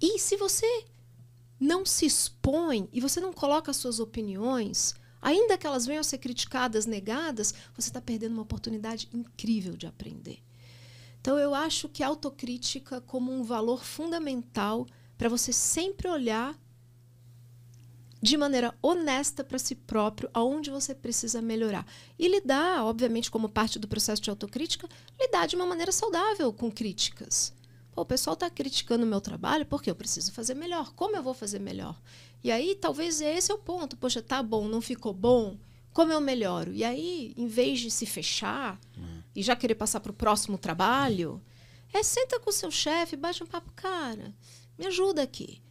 A: E se você não se expõe e você não coloca as suas opiniões, ainda que elas venham a ser criticadas, negadas, você está perdendo uma oportunidade incrível de aprender. Então, eu acho que a autocrítica como um valor fundamental para você sempre olhar de maneira honesta para si próprio aonde você precisa melhorar. E lidar, obviamente, como parte do processo de autocrítica, lidar de uma maneira saudável com críticas. Pô, o pessoal está criticando o meu trabalho porque eu preciso fazer melhor. Como eu vou fazer melhor? E aí, talvez esse é o ponto. Poxa, tá bom, não ficou bom? Como eu melhoro? E aí, em vez de se fechar e já querer passar para o próximo trabalho, senta com o seu chefe, bate um papo, cara, me ajuda aqui.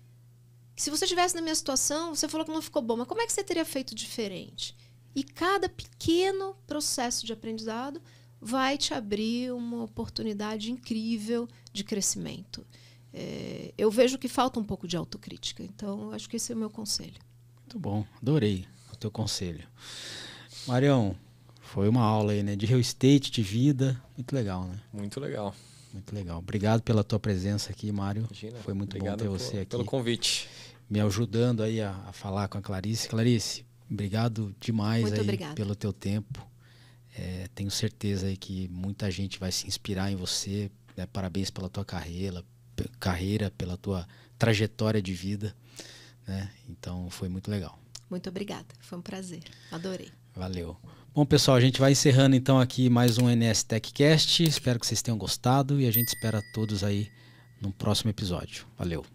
A: Se você estivesse na minha situação, você falou que não ficou bom, mas como é que você teria feito diferente? E cada pequeno processo de aprendizado vai te abrir uma oportunidade incrível de crescimento. Eu vejo que falta um pouco de autocrítica, então acho que esse é o meu conselho.
B: Muito bom, adorei o teu conselho. Marião, foi uma aula aí, né? De real estate, de vida, muito legal, né?
C: Muito legal.
B: Muito legal. Obrigado pela tua presença aqui, Mário.
C: Imagina.
B: Foi muito bom ter você aqui.
C: Pelo convite.
B: Me ajudando aí a falar com a Clarice. Clarice, obrigado demais
A: muito
B: aí
A: obrigada.
B: Pelo teu tempo. Tenho certeza aí que muita gente vai se inspirar em você. Né? Parabéns pela tua carreira, pela tua trajetória de vida. Né? Então, foi muito legal.
A: Muito obrigada. Foi um prazer. Adorei.
B: Valeu. Bom, pessoal, a gente vai encerrando então aqui mais um NS TechCast. Espero que vocês tenham gostado e a gente espera todos aí no próximo episódio. Valeu.